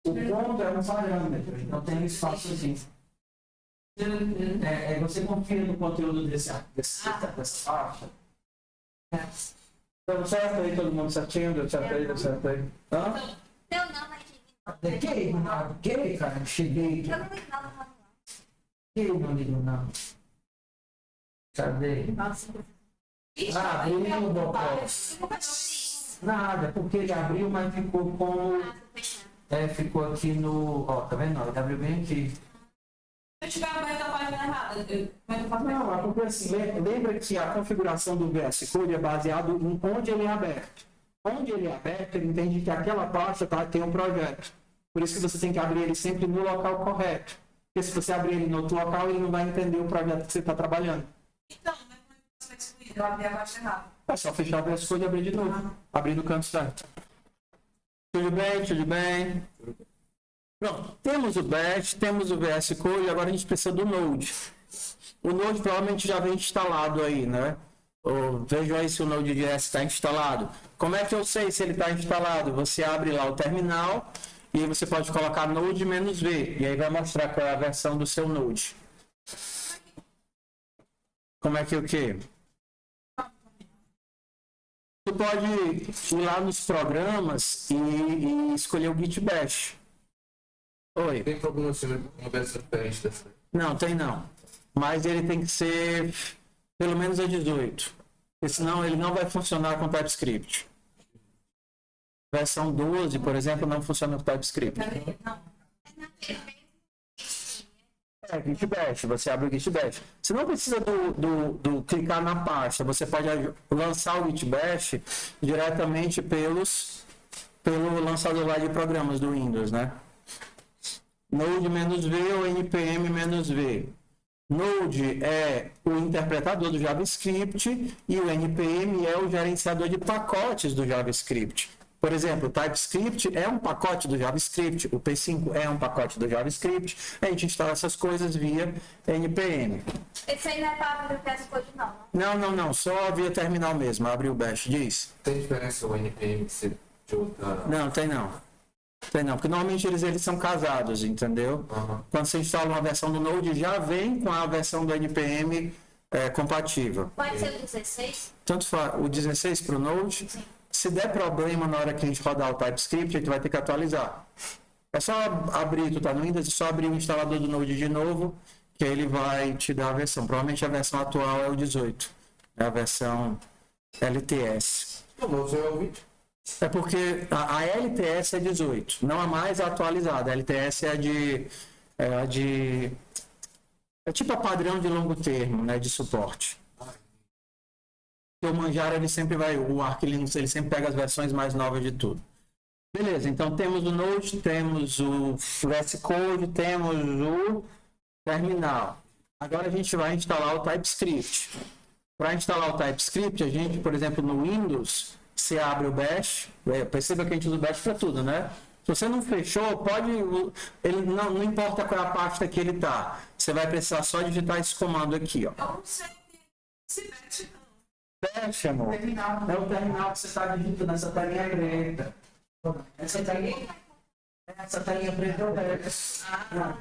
O ponto é um parâmetro, então tem um espaço assim. Você confia no conteúdo dessa pasta? Deu certo aí, todo mundo certinho? Deu certo aí, deu certo aí? Hã? Deu não, mas... Gay, cara, cheguei. Eu não vi nada lá. Gay, não ligo não. Cadê? Abriu, Bocó. Nada, porque ele abriu, mas ficou com... ficou aqui no... Ó, tá vendo? Ele abriu bem aqui. Se eu tiver aberto a página errada, Não, é porque assim, lembra que a configuração do VS Code é baseado em onde ele é aberto. Onde ele é aberto, ele entende que aquela pasta tem um projeto. Por isso que você tem que abrir ele sempre no local correto. Porque se você abrir ele no outro local, ele não vai entender o projeto que você está trabalhando. Então, mas como é que você vai excluir? Eu abri a página errada. É só fechar o VS Code e abrir de novo. Abrir no canto certo. Tudo bem, tudo bem. Pronto, temos o Bash, temos o VS Code, agora a gente precisa do Node. O Node provavelmente já vem instalado aí, né? Vejam aí se o Node.js está instalado. Como é que eu sei se ele está instalado? Você abre lá o terminal e aí você pode colocar Node-V. E aí vai mostrar qual é a versão do seu Node. Como é que o quê? Você pode ir lá nos programas e escolher o Git Bash. Oi. Tem problema se uma versão diferente dessa? Não, tem não. Mas ele tem que ser pelo menos a 18. Porque senão ele não vai funcionar com TypeScript. Versão 12, por exemplo, não funciona com TypeScript. Não. Git Bash, você abre o Git Bash. Você não precisa do clicar na pasta, você pode lançar o Git Bash diretamente pelo lançador lá de programas do Windows, né? Node-V ou npm-v. Node é o interpretador do JavaScript e o npm é o gerenciador de pacotes do JavaScript. Por exemplo, o TypeScript é um pacote do JavaScript, o P5 é um pacote do JavaScript, a gente instala essas coisas via npm. Esse aí não é para abrir o teste code, não. Não, só via terminal mesmo, abre o bash, diz. Tem diferença o NPM ser de outra... Não, tem não. Tem não, porque normalmente eles são casados, entendeu? Quando você instala uma versão do Node, já vem com a versão do npm compatível. Pode ser o 16? Tanto faz o 16 para o Node. Sim. Se der problema na hora que a gente rodar o TypeScript, a gente vai ter que atualizar. É só abrir, tu tá no Windows, é só abrir o instalador do Node de novo, que ele vai te dar a versão. Provavelmente a versão atual é o 18, é a versão LTS. Não, você é o 20. É porque a LTS é 18, não a mais atualizada. A LTS é tipo a padrão de longo termo, né, de suporte. O Manjaro, ele sempre vai, o Arch Linux, ele sempre pega as versões mais novas de tudo. Beleza, então temos o Node, temos o VS Code, temos o terminal. Agora a gente vai instalar o TypeScript. Para instalar o TypeScript, a gente, por exemplo, no Windows, você abre o Bash, perceba que a gente usa o Bash para tudo, né? Se você não fechou, ele não importa qual é a pasta que ele está. Você vai precisar só digitar esse comando aqui, ó. Eu não sei se mete, não. Fecha, amor. É o terminal que você está digitando nessa telinha preta. Essa telinha preta é o Bash.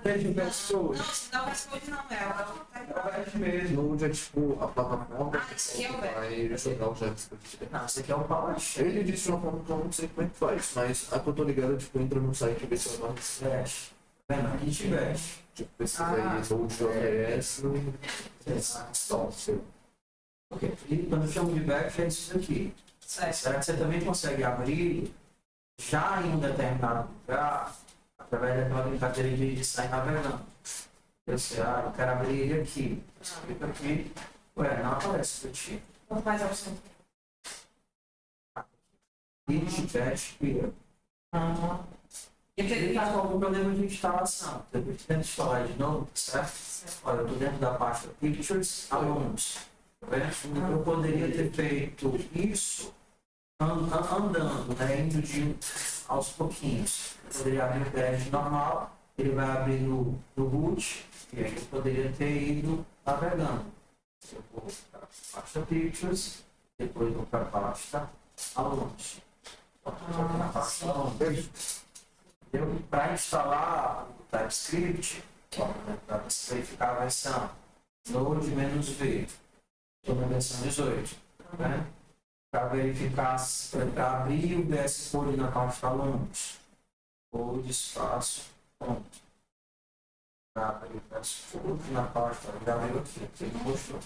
Veja o Bash Code. Não, se não responde não, é É o Bash mesmo. Node é tipo a plataforma esse aqui é o que vai jogar o JavaScript. Não, esse aqui é o PowerShell. Ele disse de uma forma que eu não sei como é que faz, mas a que eu tô ligado, tipo, entra no site e vê se eu não Bash. Vendo? Git Bash. tipo, pesquisa aí, ou JS, instala, sei lá. Ok. E quando eu chamo de Bash é isso aqui. Será que você também consegue abrir já em um determinado lugar, através daquela brincadeira de sair navegando? Eu sei, eu quero abrir ele aqui. Clica aqui. Ué, não aparece para ti. Quanto mais opção. Git Bash Clear. E Ele aquele está com algum problema de instalação. Depois de instalar de novo, certo? Olha, eu estou dentro da pasta Pictures, alunos. Tá vendo? Eu poderia ter feito isso andando, né? Indo aos pouquinhos. Eu poderia abrir o Bash normal, ele vai abrir no root, e aí eu poderia ter ido navegando. Eu vou para a pasta Pictures, depois vou para a pasta alunos. Na pasta alunos. Para instalar o TypeScript, para verificar a versão Node-V, estou na versão 18. Né? Para verificar, para abrir o VS Code na pasta alunos, Code espaço, ponto. Para abrir o VS Code na pasta, já veio aqui, você não mostrou.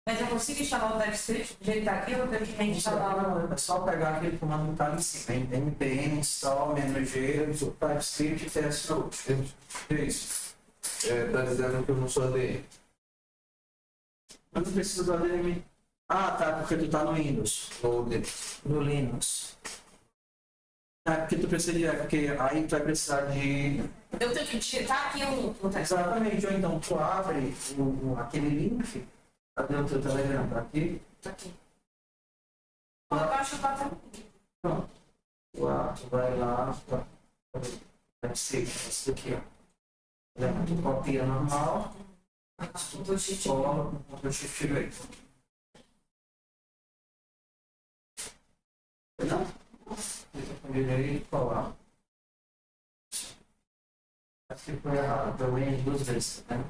Mas eu consigo instalar o TypeScript do jeito que tá aqui, ou eu tenho que reinstalar? Não, é só pegar aquele comando que está ali em cima, npm install -g o TypeScript test node. Isso. Tá dizendo que eu não sou ADM. Eu não preciso do ADM. Ah, tá, porque tu tá no Windows. Node. No Linux. É, porque tu precisa de. Porque aí tu vai precisar de. Eu tenho que digitar aqui o TypeScript. Exatamente, ou então tu abre aquele link. Cadê o teu Telegram? Tá aqui? Tá aqui. Eu acho que tá até. Pronto. Tu vai lá. Vai ser isso aqui, ó. Copia normal. Cola com o shift V. Não? Com direito, colar. Acho que foi errado, eu errei 2 vezes, né?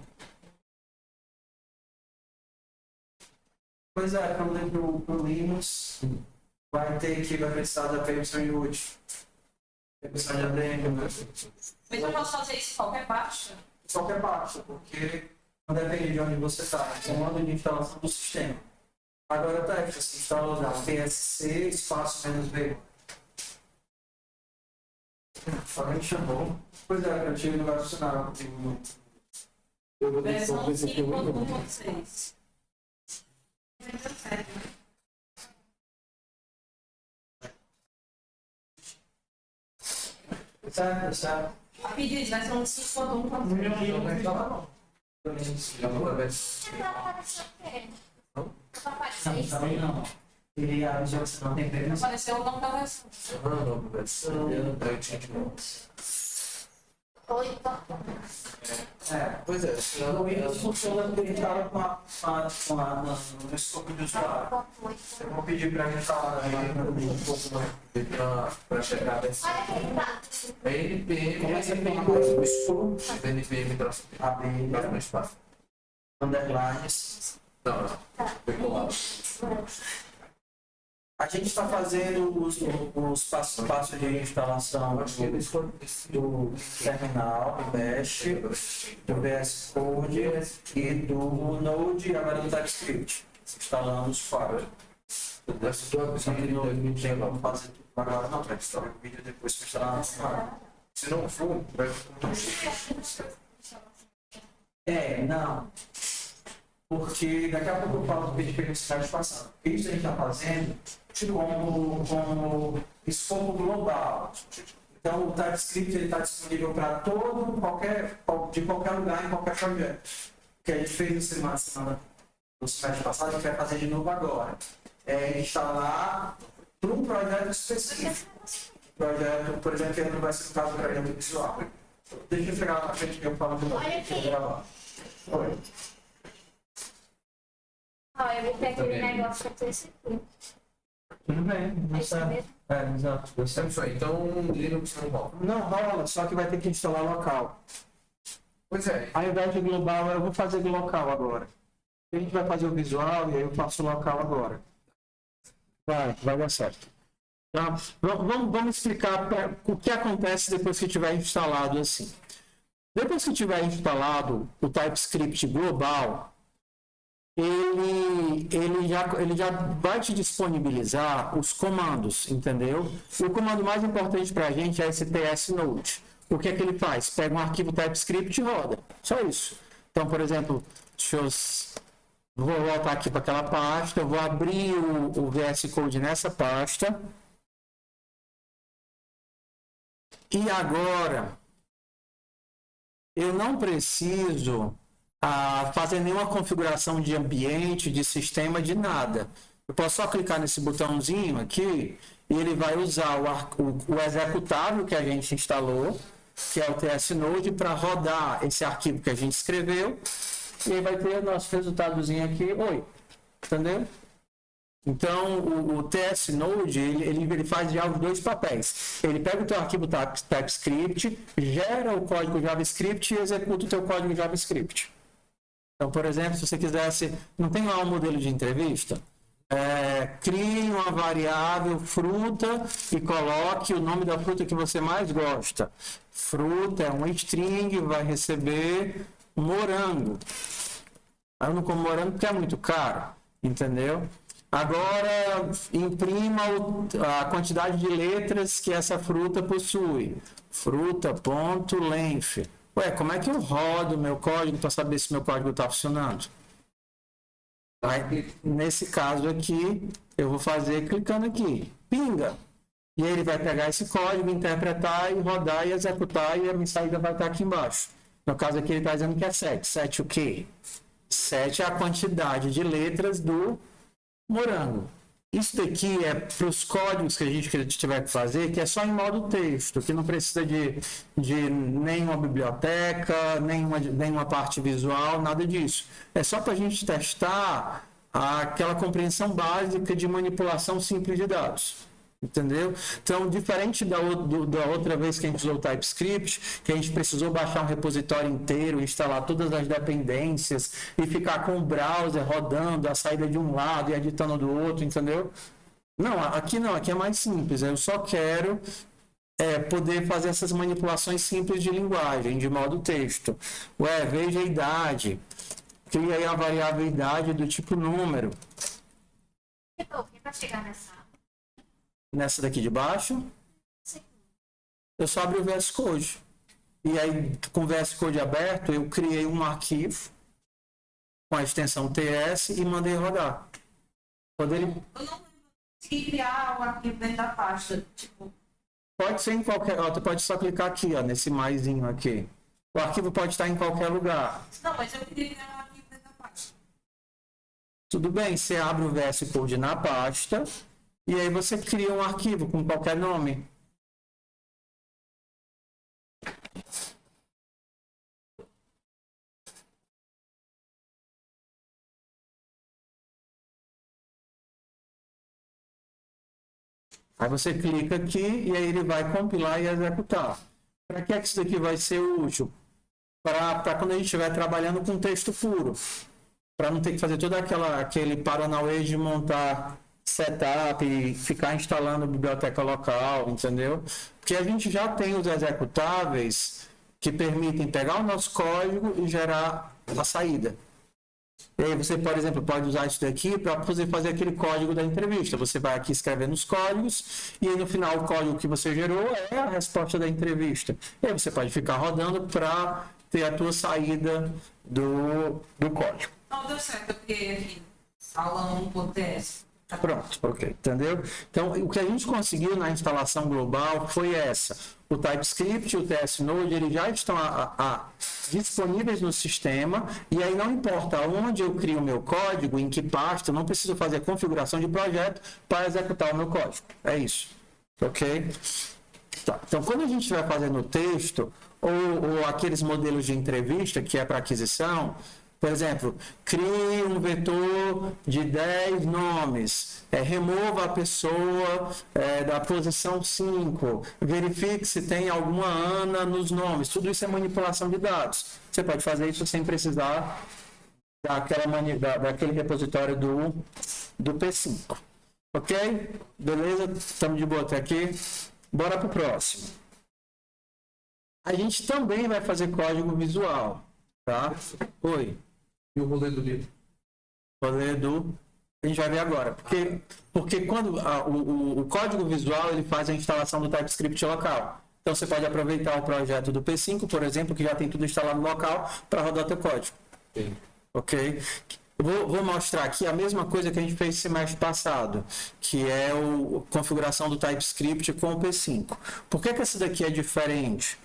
Pois é, quando eu vou pro Linux, vai precisar da permissão de root. Permissão de ADM, né? Mas eu posso fazer isso em qualquer parte? Qualquer parte, porque não depende de onde você está, é o modo de instalação do sistema. Agora tá, você instalou da PSC espaço -V. Alguém chamou. Pois é, eu tive no funcionário. Eu vou ter que Versão fazer isso aqui. 5.1.6. Certo. A pedir, versão 5.1.6. Também não. Ele avisou que você não tem permissão. Apareceu o nome da versão. Nova versão. Eu tinha que Pois é, O Windows funciona porque ele estava no escopo de usuário. Eu vou pedir para ele falar para chegar a versão. NPM, Começa a pegar o escopo, NPM abrir, no espaço. underlines. Não, foi colado. A gente está fazendo os passo a passo de instalação do terminal, do Bash, do VS Code e do Node e agora do TypeScript. Instalando os files. Só que no vídeo vamos fazer tudo agora, não, vai instalar o vídeo depois para instalar os files. Se não for, vai não. Porque daqui a pouco eu falo do vídeo que a gente está passando. Isso a gente está fazendo como escopo global. Então o TypeScript está disponível para de qualquer lugar, em qualquer projeto. O que a gente fez no semestre passado, a gente vai fazer de novo agora. É instalar para um projeto específico. Projeto, por exemplo, que não vai ser o caso do projeto visual. Deixa eu chegar lá na frente que eu falo de novo. Olha aqui. Oi. Eu vou ter aquele negócio que eu esse aqui. Tudo bem, É isso mesmo? Exato. Então, Linux não rola. Não rola, só que vai ter que instalar local. Pois é. Ao invés de global, eu vou fazer do local agora. A gente vai fazer o visual e aí eu faço o local agora. Vai dar certo. Tá? Vamos explicar o que acontece depois que tiver instalado assim. Depois que tiver instalado o TypeScript global, ele já vai te disponibilizar os comandos, entendeu? E o comando mais importante para a gente é esse tsnode. O que é que ele faz? Pega um arquivo TypeScript e roda. Só isso. Então, por exemplo, vou voltar aqui para aquela pasta, eu vou abrir o VS Code nessa pasta. E agora, eu não preciso fazer nenhuma configuração de ambiente, de sistema, de nada. Eu posso só clicar nesse botãozinho aqui e ele vai usar o executável que a gente instalou, que é o tsnode, para rodar esse arquivo que a gente escreveu e aí vai ter o nosso resultadozinho aqui. Oi, entendeu? Então, o tsnode, ele faz já os dois papéis. Ele pega o teu arquivo TypeScript, gera o código JavaScript e executa o teu código JavaScript. Então, por exemplo, se você quisesse, não tem lá um modelo de entrevista? Crie uma variável fruta e coloque o nome da fruta que você mais gosta. Fruta é um string, vai receber morango. Eu não como morango porque é muito caro, entendeu? Agora, imprima a quantidade de letras que essa fruta possui. Fruta.length. Ué, como é que eu rodo o meu código para saber se meu código está funcionando? Aí, nesse caso aqui, eu vou fazer clicando aqui. Pinga. E aí ele vai pegar esse código, interpretar e rodar e executar e a minha saída vai estar aqui embaixo. No caso aqui ele está dizendo que é 7. 7 o quê? 7 é a quantidade de letras do morango. Isso daqui é para os códigos que a gente tiver que fazer, que é só em modo texto, que não precisa de nenhuma biblioteca, nenhuma parte visual, nada disso. É só para a gente testar aquela compreensão básica de manipulação simples de dados. Entendeu? Então, diferente da outra vez que a gente usou o TypeScript, que a gente precisou baixar um repositório inteiro, instalar todas as dependências e ficar com o browser rodando a saída de um lado e editando do outro, entendeu? Não, aqui é mais simples. Eu só quero poder fazer essas manipulações simples de linguagem, de modo texto. Veja a idade. Cria aí a variável idade do tipo número. Quem vai chegar Nessa daqui de baixo, eu só abro o VS Code. E aí, com o VS Code aberto, eu criei um arquivo com a extensão TS e mandei rodar. Eu não consegui criar o arquivo dentro da pasta. Tipo, Pode ser em qualquer... tu pode só clicar aqui, nesse maisinho aqui. O arquivo pode estar em qualquer lugar. não, mas eu queria criar um arquivo dentro da pasta. Tudo bem, você abre o VS Code na pasta e aí você cria um arquivo com qualquer nome. Aí você clica aqui e aí ele vai compilar e executar. Para que isso daqui vai ser útil? Para quando a gente estiver trabalhando com texto puro. Para não ter que fazer todo aquele paranauê de montar setup e ficar instalando biblioteca local, entendeu? Porque a gente já tem os executáveis que permitem pegar o nosso código e gerar a saída. E aí você, por exemplo, pode usar isso daqui para fazer aquele código da entrevista. Você vai aqui escrevendo os códigos e aí no final o código que você gerou é a resposta da entrevista. E aí você pode ficar rodando para ter a tua saída do código. Não deu certo, eu criei aqui aula 1.ts. Pronto, ok, entendeu? Então, o que a gente conseguiu na instalação global foi essa. O TypeScript e o TS Node, eles já estão disponíveis no sistema, e aí não importa onde eu crio o meu código, em que pasta, eu não preciso fazer configuração de projeto para executar o meu código. É isso, ok? Tá. Então, quando a gente estiver fazendo o texto, ou aqueles modelos de entrevista, que é para aquisição, por exemplo, crie um vetor de 10 nomes, remova a pessoa da posição 5, verifique se tem alguma Ana nos nomes. Tudo isso é manipulação de dados. Você pode fazer isso sem precisar daquele repositório do P5. Ok? Beleza? Estamos de boa até aqui? Bora para o próximo. A gente também vai fazer código visual. Tá? Oi. E o rolê do livro? A gente vai ver agora. Porque quando o código visual ele faz a instalação do TypeScript local. Então você pode aproveitar o projeto do P5, por exemplo, que já tem tudo instalado local, para rodar teu código. Sim. Ok? Vou mostrar aqui a mesma coisa que a gente fez semestre passado, que é a configuração do TypeScript com o P5. Por que essa daqui é diferente?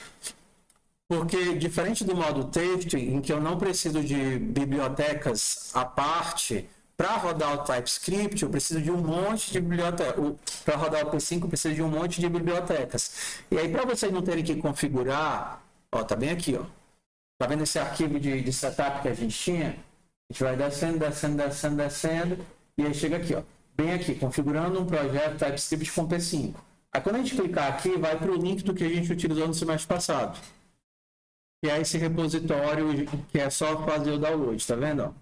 Porque, diferente do modo texto, em que eu não preciso de bibliotecas à parte, para rodar o TypeScript, eu preciso de um monte de bibliotecas. Para rodar o P5, eu preciso de um monte de bibliotecas. E aí, para vocês não terem que configurar, tá bem aqui, Tá vendo esse arquivo de setup que a gente tinha? A gente vai descendo, e aí chega aqui, bem aqui, configurando um projeto TypeScript com P5. Aí, quando a gente clicar aqui, vai para o link do que a gente utilizou no semestre passado. Que é esse repositório que é só fazer o download, tá vendo?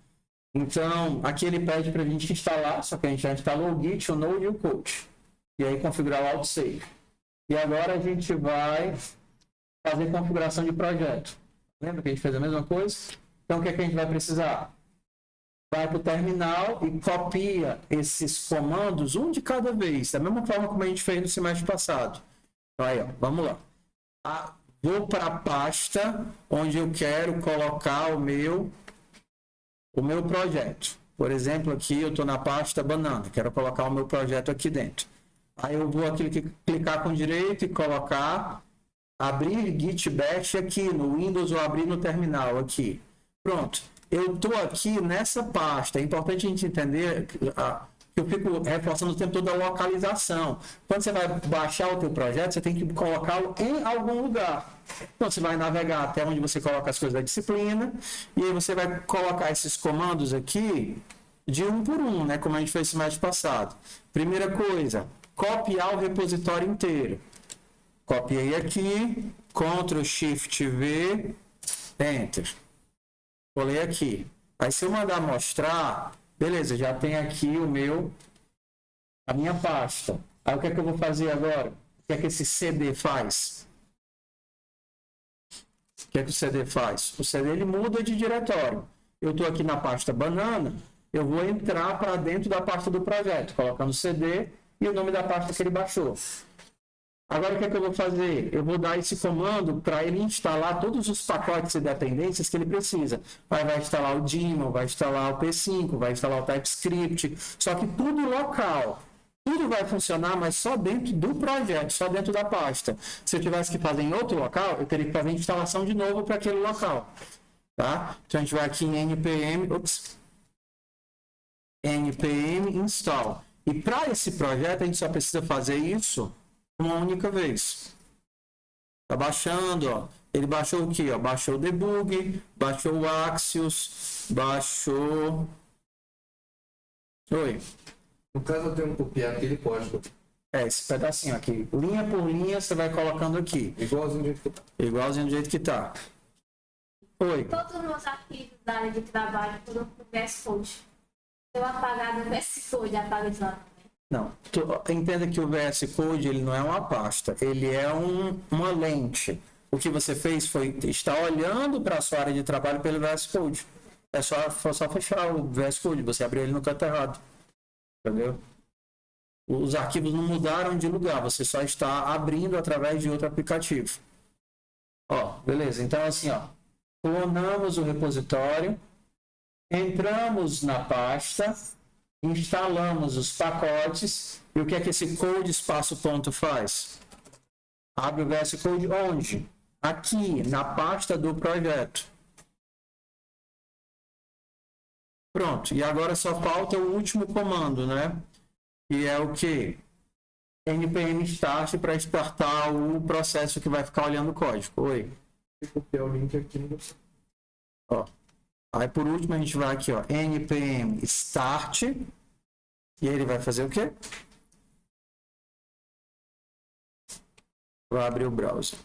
Então, aqui ele pede para a gente instalar, só que a gente já instalou o Git, o Node e o Code. E aí configurar o autosave. E agora a gente vai fazer configuração de projeto. Lembra que a gente fez a mesma coisa? Então, o que é que a gente vai precisar? Vai para o terminal e copia esses comandos, um de cada vez, da mesma forma como a gente fez no semestre passado. Então, aí, vamos lá. Vou para a pasta onde eu quero colocar o meu projeto. Por exemplo, aqui eu estou na pasta banana, quero colocar o meu projeto aqui dentro. Aí eu vou aqui clicar com direito e colocar, abrir Git Bash aqui no Windows ou abrir no terminal aqui. Pronto. Eu estou aqui nessa pasta. É importante a gente entender que eu fico reforçando o tempo todo a localização. Quando você vai baixar o teu projeto, você tem que colocá-lo em algum lugar. Então, você vai navegar até onde você coloca as coisas da disciplina, e aí você vai colocar esses comandos aqui de um por um, né? Como a gente fez esse semestre passado. Primeira coisa, copiar o repositório inteiro. Copiei aqui, Ctrl Shift V, Enter. Colei aqui. Aí se eu mandar mostrar, beleza, já tem aqui a minha pasta. Aí o que é que eu vou fazer agora? O que é que esse CD faz? O que é que o CD faz? O CD ele muda de diretório. Eu estou aqui na pasta banana, eu vou entrar para dentro da pasta do projeto, colocando CD e o nome da pasta que ele baixou. Agora, o que é que eu vou fazer? Eu vou dar esse comando para ele instalar todos os pacotes e dependências que ele precisa. Vai instalar o Daemon, vai instalar o P5, vai instalar o TypeScript, só que tudo local. Tudo vai funcionar, mas só dentro do projeto, só dentro da pasta. Se eu tivesse que fazer em outro local, eu teria que fazer a instalação de novo para aquele local. Tá? Então, a gente vai aqui em npm install. E para esse projeto, a gente só precisa fazer isso uma única vez. Tá baixando, ó. Ele baixou o quê? Ó? Baixou o debug, baixou o Axios, baixou... Oi. No caso, eu tenho que copiar aquele código. Esse pedacinho aqui. Linha por linha, você vai colocando aqui. Igualzinho do jeito que tá. Igualzinho do jeito que tá. Oi. Todos os meus arquivos da área de trabalho, tudo no VS Code. Se eu apagar do VS Code, apaga de lá. Não, entenda que o VS Code ele não é uma pasta, ele é uma lente. O que você fez foi estar olhando para a sua área de trabalho pelo VS Code. É só fechar o VS Code, você abriu ele no canto errado. Entendeu? Os arquivos não mudaram de lugar, você só está abrindo através de outro aplicativo. Ó, beleza, então assim, ó, clonamos o repositório, entramos na pasta, instalamos os pacotes, e o que é que esse code espaço ponto faz? Abre o VS Code onde? Aqui, na pasta do projeto. Pronto, e agora só falta o último comando, né? Que é o que? npm start para startar o processo que vai ficar olhando o código. Oi. Vou copiar o link aqui no... Ó. Aí por último a gente vai aqui, ó, npm start, e aí ele vai fazer o quê? Vai abrir o browser.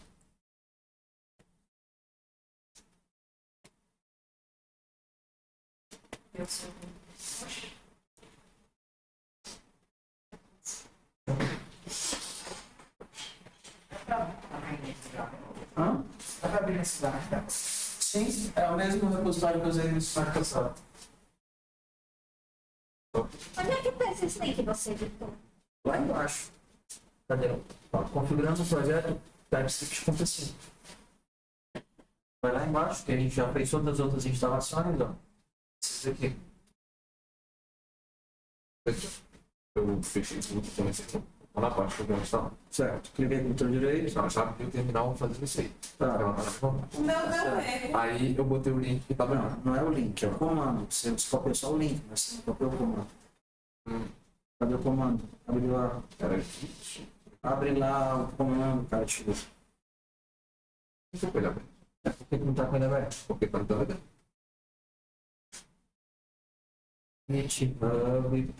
Hã? Dá pra abrir nesse lugar, tá? Sim, é o mesmo repositório que eu usei no semestre passado. Onde é que tá esse link que você editou? Lá embaixo. Cadê? Ó, configurando o projeto TypeScript com P5. Vai lá embaixo, que a gente já fez todas as outras instalações, ó. Esses aqui. Eu fechei tudo, então esse aqui. Vou na parte que eu vou instalar. Certo. Cliquei com o botão direito. Já sabe que eu terminal fazendo isso aí. Tá. O meu deu erro. Aí eu botei o link que tava Não, não é o link, é o comando. Você copiou só o link, mas você não copiou o comando. Cadê o comando? Abre lá. Era Abre lá o comando, cara. Tira. Deixa eu olhar bem. Por que não tá com ele aberto? Porque tá no telegram. GitHub.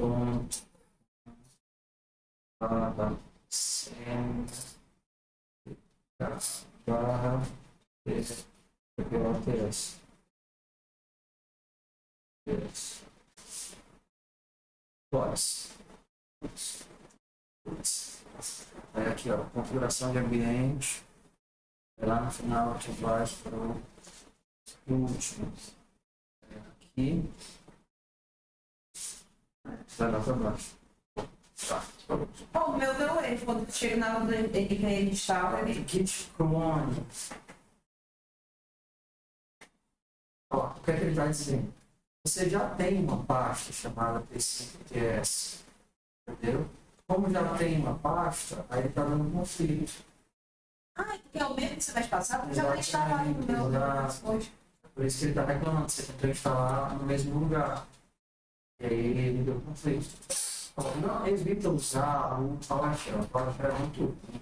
Barra PLTS. Aí aqui, ó, configuração de ambiente. Vai lá no final, aqui embaixo para o último. Aqui. Vai lá para baixo. O meu deu erro. Quando chega na hora de ele instala, ele... Git clone. Ó, o que é que ele está dizendo? Você já tem uma pasta chamada P5TS, entendeu? Como já tem uma pasta, aí ele está dando conflito. Ah, porque é o mesmo que você vai passar, porque já vai instalar no meu hoje. Por isso que ele está reclamando, você tentou instalar no mesmo lugar. E aí ele deu conflito. Não, evita usar o PowerShell. O PowerShell é muito ruim.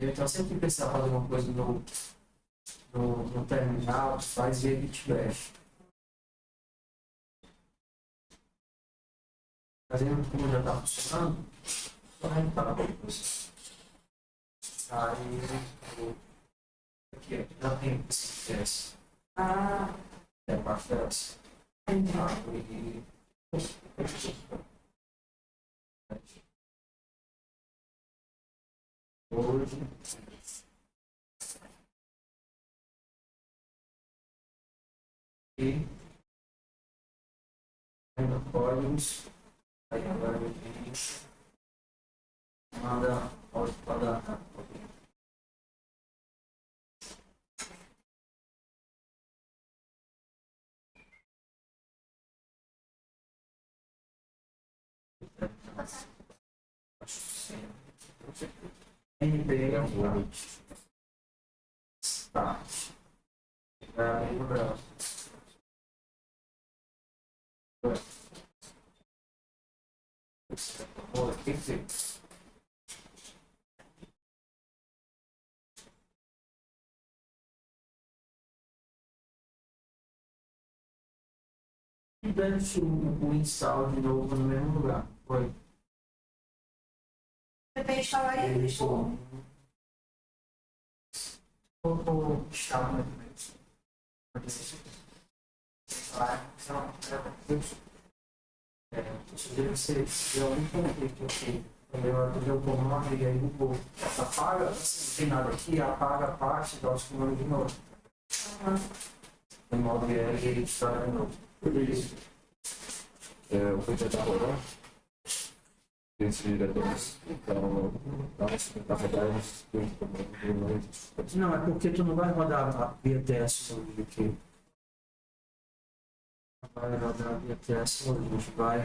Então, sempre que precisar fazer uma coisa no terminal, faz via Git Bash. Fazendo como já está funcionando, só reinstalar depois. Aí, aqui, já tem esse teste. Ah, É a parte dessa. Aí, hoje, e ainda códigos, aí agora eu manda código para dar. NP é um limite. Start. Vai lembrar. E dane-se o install de novo no mesmo lugar. Foi. você tem que instalar e instalar. Ou instalar mais ou menos. Eu sugiro que você dê algum conflito aqui. Eu ponho uma briga aí no povo. Apaga, se não tem nada aqui, apaga a parte e dá os comandos de novo. Remove ela e instala de novo. Tudo isso. Eu vou tentar rodar esse diretor. Então, na verdade, Não, é porque tu não vai rodar a via teste hoje aqui. Não vai rodar a via teste hoje, a gente vai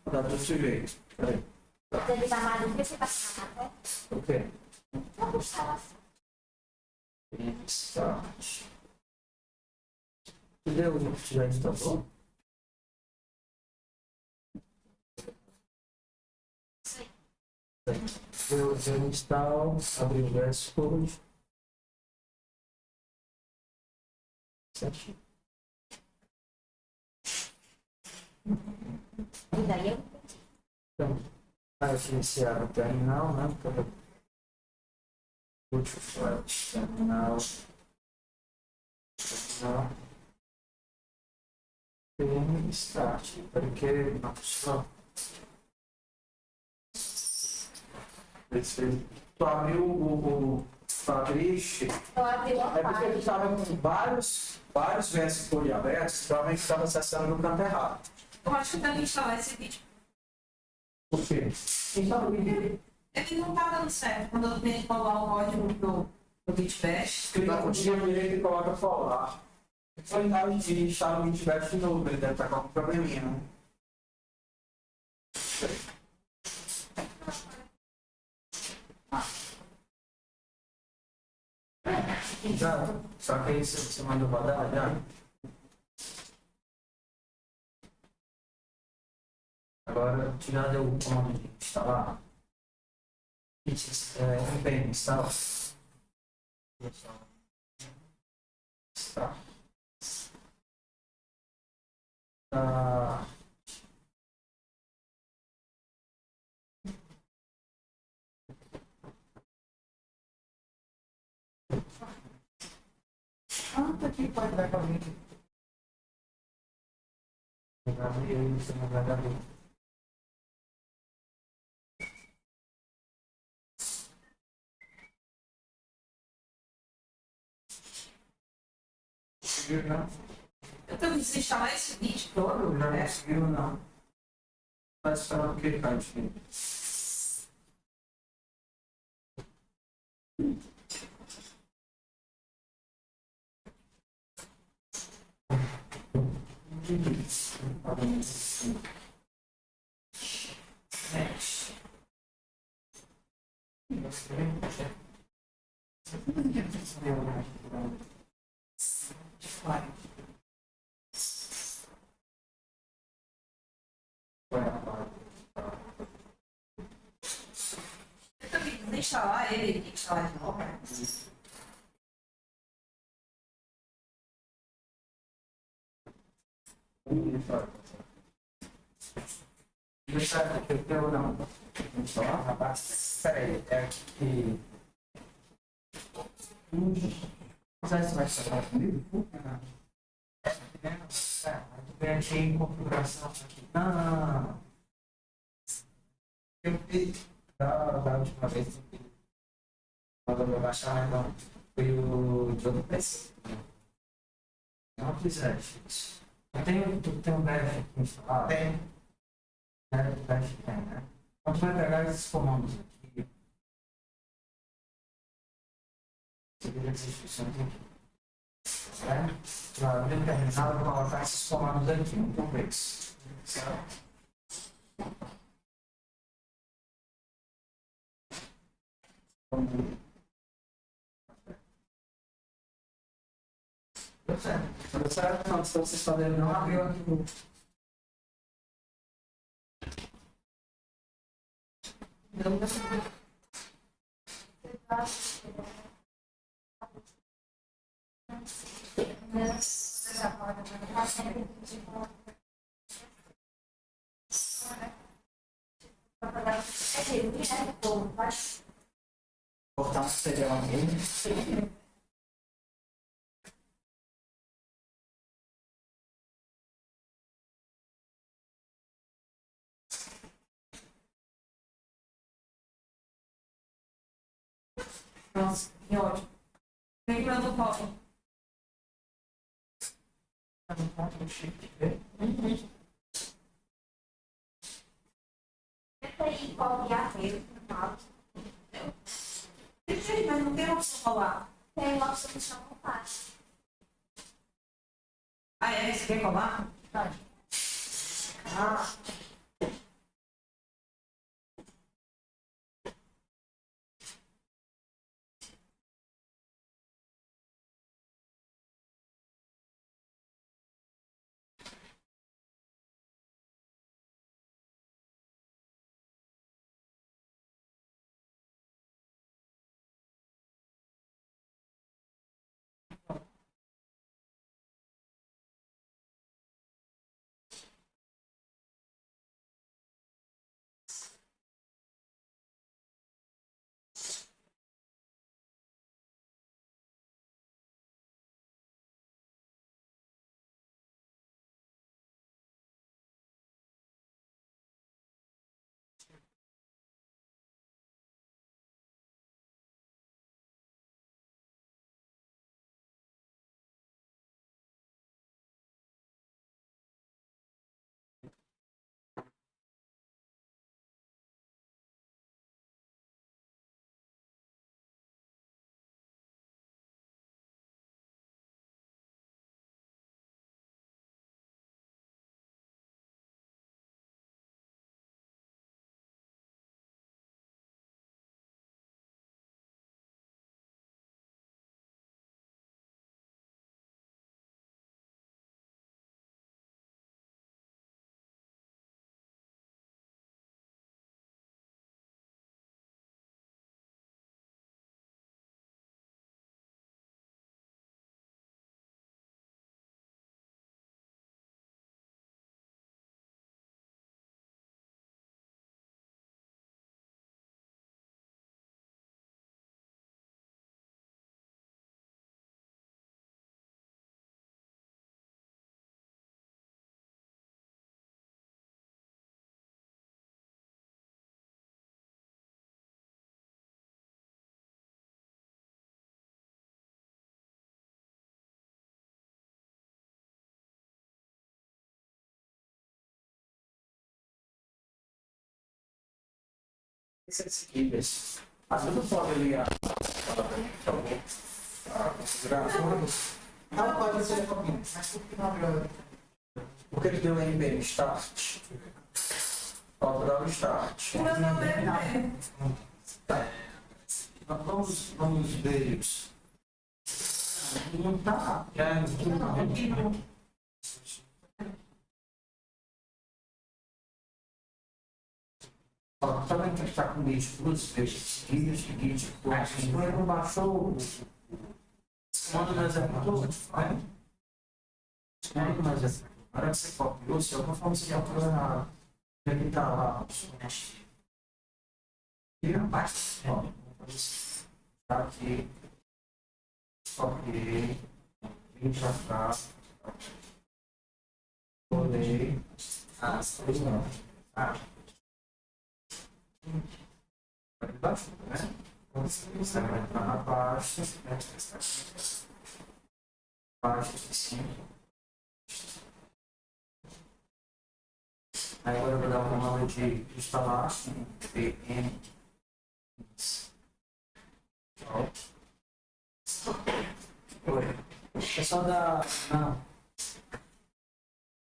rodar do outro jeito. Peraí. Deve dar mais do que você passar na tela. O quê? Não gostava. Start. Entendeu? Já instalou? Eu instalo, abri o VS Code. Certinho. E daí eu Então, vai iniciar o terminal, né? Útil flat, terminal. Tem start, porque não funciona. Tu abriu o Fabrice, eu abri uma é porque tu página. estava com vários VS Code abertos, provavelmente estava acessando no canto errado. Eu acho que tem que instalar esse vídeo. Por quê? Então, Ele não tá dando certo. Quando eu tento colar o código pro Git Bash, clica com o direito e coloca falar. Foi lá e instala o Gitbash de novo, ele deve estar com algum probleminha, né? Já, só que aí você mandou rodar, já? Agora, tu já deu o comando de instalar? NPM install. Está. Ah, quanto aqui pode dar pra mim? Abrir aí, você não vai dar bem. Conseguiu, não? eu tenho que desinstalar esse vídeo todo. Já não né? conseguiu, não. Tá esperando que ele caia, filho. Vai. instalar ele, instalar de novo. Eu não. Peraí, é aqui que. Não sei se vai falar comigo. Vem aqui em configuração. Não. Eu fiz da última vez. Quando eu baixar, mas não. Foi o Diogo PC. Não fiz gente. Tu tem um dev aqui instalado? Tem. Dev tem, né? Então tu vai pegar esses comandos aqui. Seguir as instruções aqui. Para determinado, vou colocar esses comandos aqui, por vez. Certo? Deu certo. Deu certo? Não, se vocês fazerem, não abriu aqui o. Cortar um serial aqui. Nossa, que ótimo. Vem para o Paulo. Tenta aí copiar ele no mouse. Mas não tem opção colar. Tem uma opção que chama colar. Ah, é? Você quer colar? Tá. Ah. Sensíveis. Ajuda o pobre ali a não pode ser comigo, mas por que não abriu? Porque ele deu NPM Start. Pode dar o Start. O meu não é. Tá. Vamos ver isso. Não tá. Já não. Ó, também que está com lixo duas vezes seguidas, mas não baixou o comando no executor, vai. Comando no executor. Na hora que você copiou, se alguma forma você alterou errado, já que está lá, tira a parte, ó, tá aqui, copiei, vim pra cá, colei, baixo, né? Você vai entrar na baixa, baixa, assim. Aí agora eu vou dar uma comando de instalar, VM. Oi. É só dar. Não.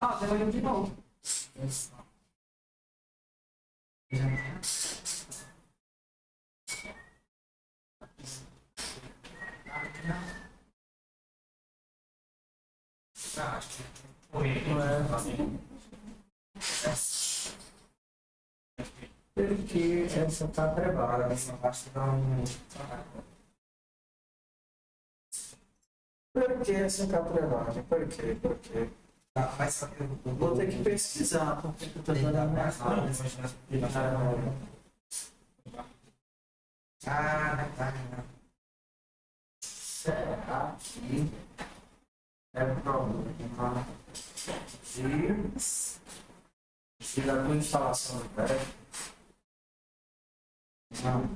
Ah, deu de novo. Porque essa tá travada, essa parte dá um. Por que essa tá travada? Por quê? Por quê? Vou ter que pesquisar, porque eu tô dando mais nada. Será que é problema da tua instalação do pé? Não.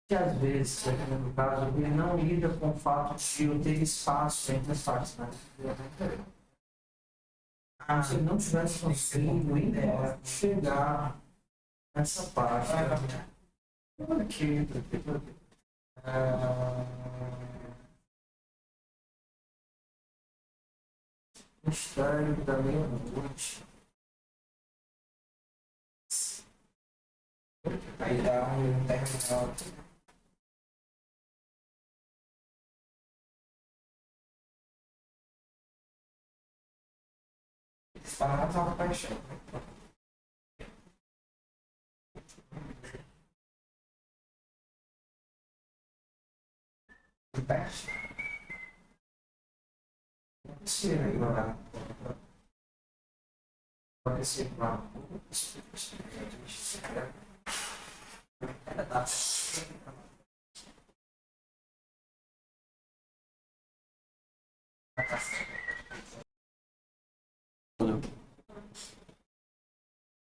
Que às vezes, aqui no caso, ele não lida com o fato de eu ter espaço entre as partes, né? Se ele não tivesse conseguido ainda chegar nessa parte. Por aqui. Mistério da meia-noite. Aí dá um terminal. Fala uma paixão. Teste. Se ignorar. Pode ser uma.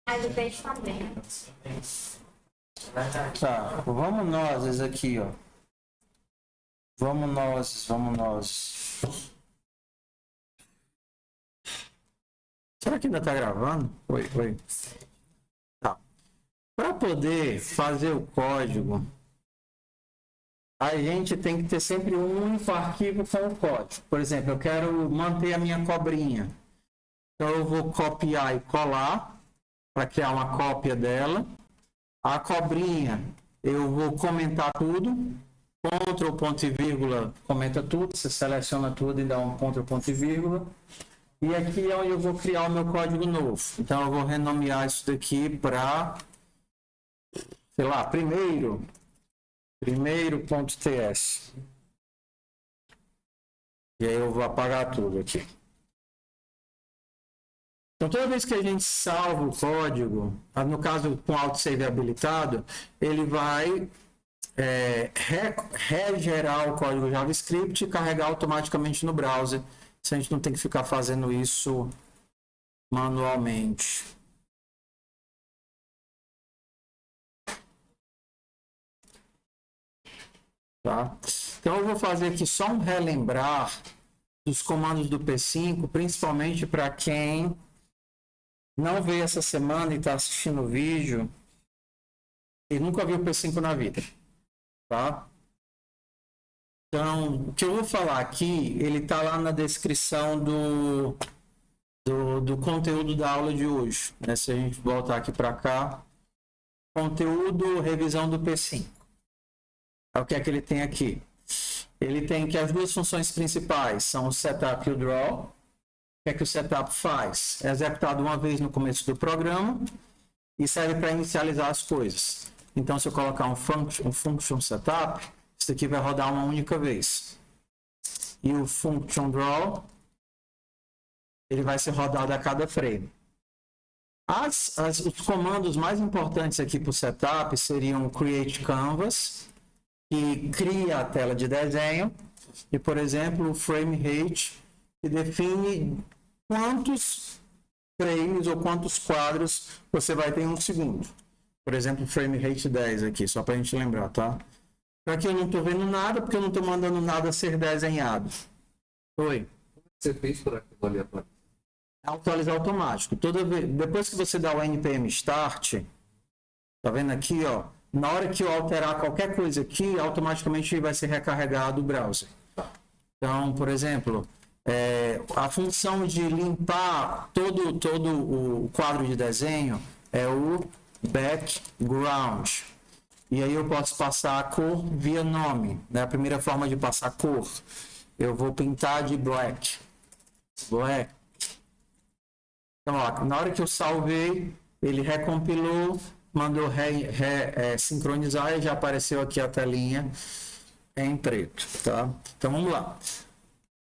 Mas o peixe também. Tá, vamos nós aqui, ó. Vamos nós. Será que ainda tá gravando? Oi. Tá. Para poder fazer o código, a gente tem que ter sempre um único arquivo com o código. Por exemplo, eu quero manter a minha cobrinha. Então eu vou copiar e colar para criar uma cópia dela. A cobrinha, eu vou comentar tudo. Ctrl, ponto e vírgula, comenta tudo. Você seleciona tudo e dá um Ctrl, ponto e vírgula. E aqui é onde eu vou criar o meu código novo. Então eu vou renomear isso daqui para, sei lá, primeiro.ts. E aí eu vou apagar tudo aqui. Então, toda vez que a gente salva o código, no caso com autosave habilitado, ele vai regerar o código JavaScript e carregar automaticamente no browser, se a gente não tem que ficar fazendo isso manualmente. Tá? Então, eu vou fazer aqui só um relembrar dos comandos do P5, principalmente para quem não veio essa semana e está assistindo o vídeo e nunca viu o P5 na vida, tá? Então, o que eu vou falar aqui, ele está lá na descrição do conteúdo da aula de hoje, né? Se a gente voltar aqui para cá, conteúdo, revisão do P5. O que é que ele tem aqui? Ele tem que as duas funções principais são o setup e o draw. O que é que o setup faz? É executado uma vez no começo do programa e serve para inicializar as coisas. Então, se eu colocar um function setup, isso aqui vai rodar uma única vez. E o function draw, ele vai ser rodado a cada frame. Os comandos mais importantes aqui para o setup seriam o create canvas, que cria a tela de desenho, e, por exemplo, o frame rate, que define quantos frames ou quantos quadros você vai ter em um segundo. Por exemplo, frame rate 10 aqui, só para a gente lembrar, tá? Aqui eu não estou vendo nada, porque eu não estou mandando nada ser desenhado. Oi. Você fez para aquilo ali atualizar? Atualizar automático. Toda vez, depois que você dá o npm start, tá vendo aqui, ó? Na hora que eu alterar qualquer coisa aqui, automaticamente vai ser recarregado o browser. Então, por exemplo, a função de limpar todo o quadro de desenho é o background. E aí eu posso passar a cor via nome, né? A primeira forma de passar cor. Eu vou pintar de black. Black. Então, ó, na hora que eu salvei, ele recompilou, mandou sincronizar e já apareceu aqui a telinha em preto, tá? Então, vamos lá.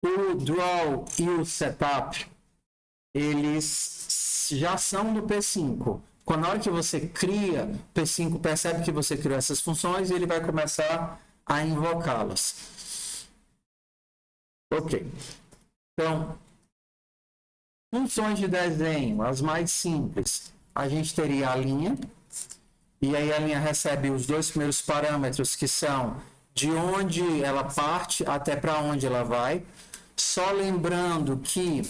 O draw e o setup, eles já são do P5. Quando na hora que você cria, o P5 percebe que você criou essas funções e ele vai começar a invocá-las. Ok. Então, funções de desenho, as mais simples. A gente teria a linha, e aí a linha recebe os dois primeiros parâmetros, que são de onde ela parte até para onde ela vai. Só lembrando que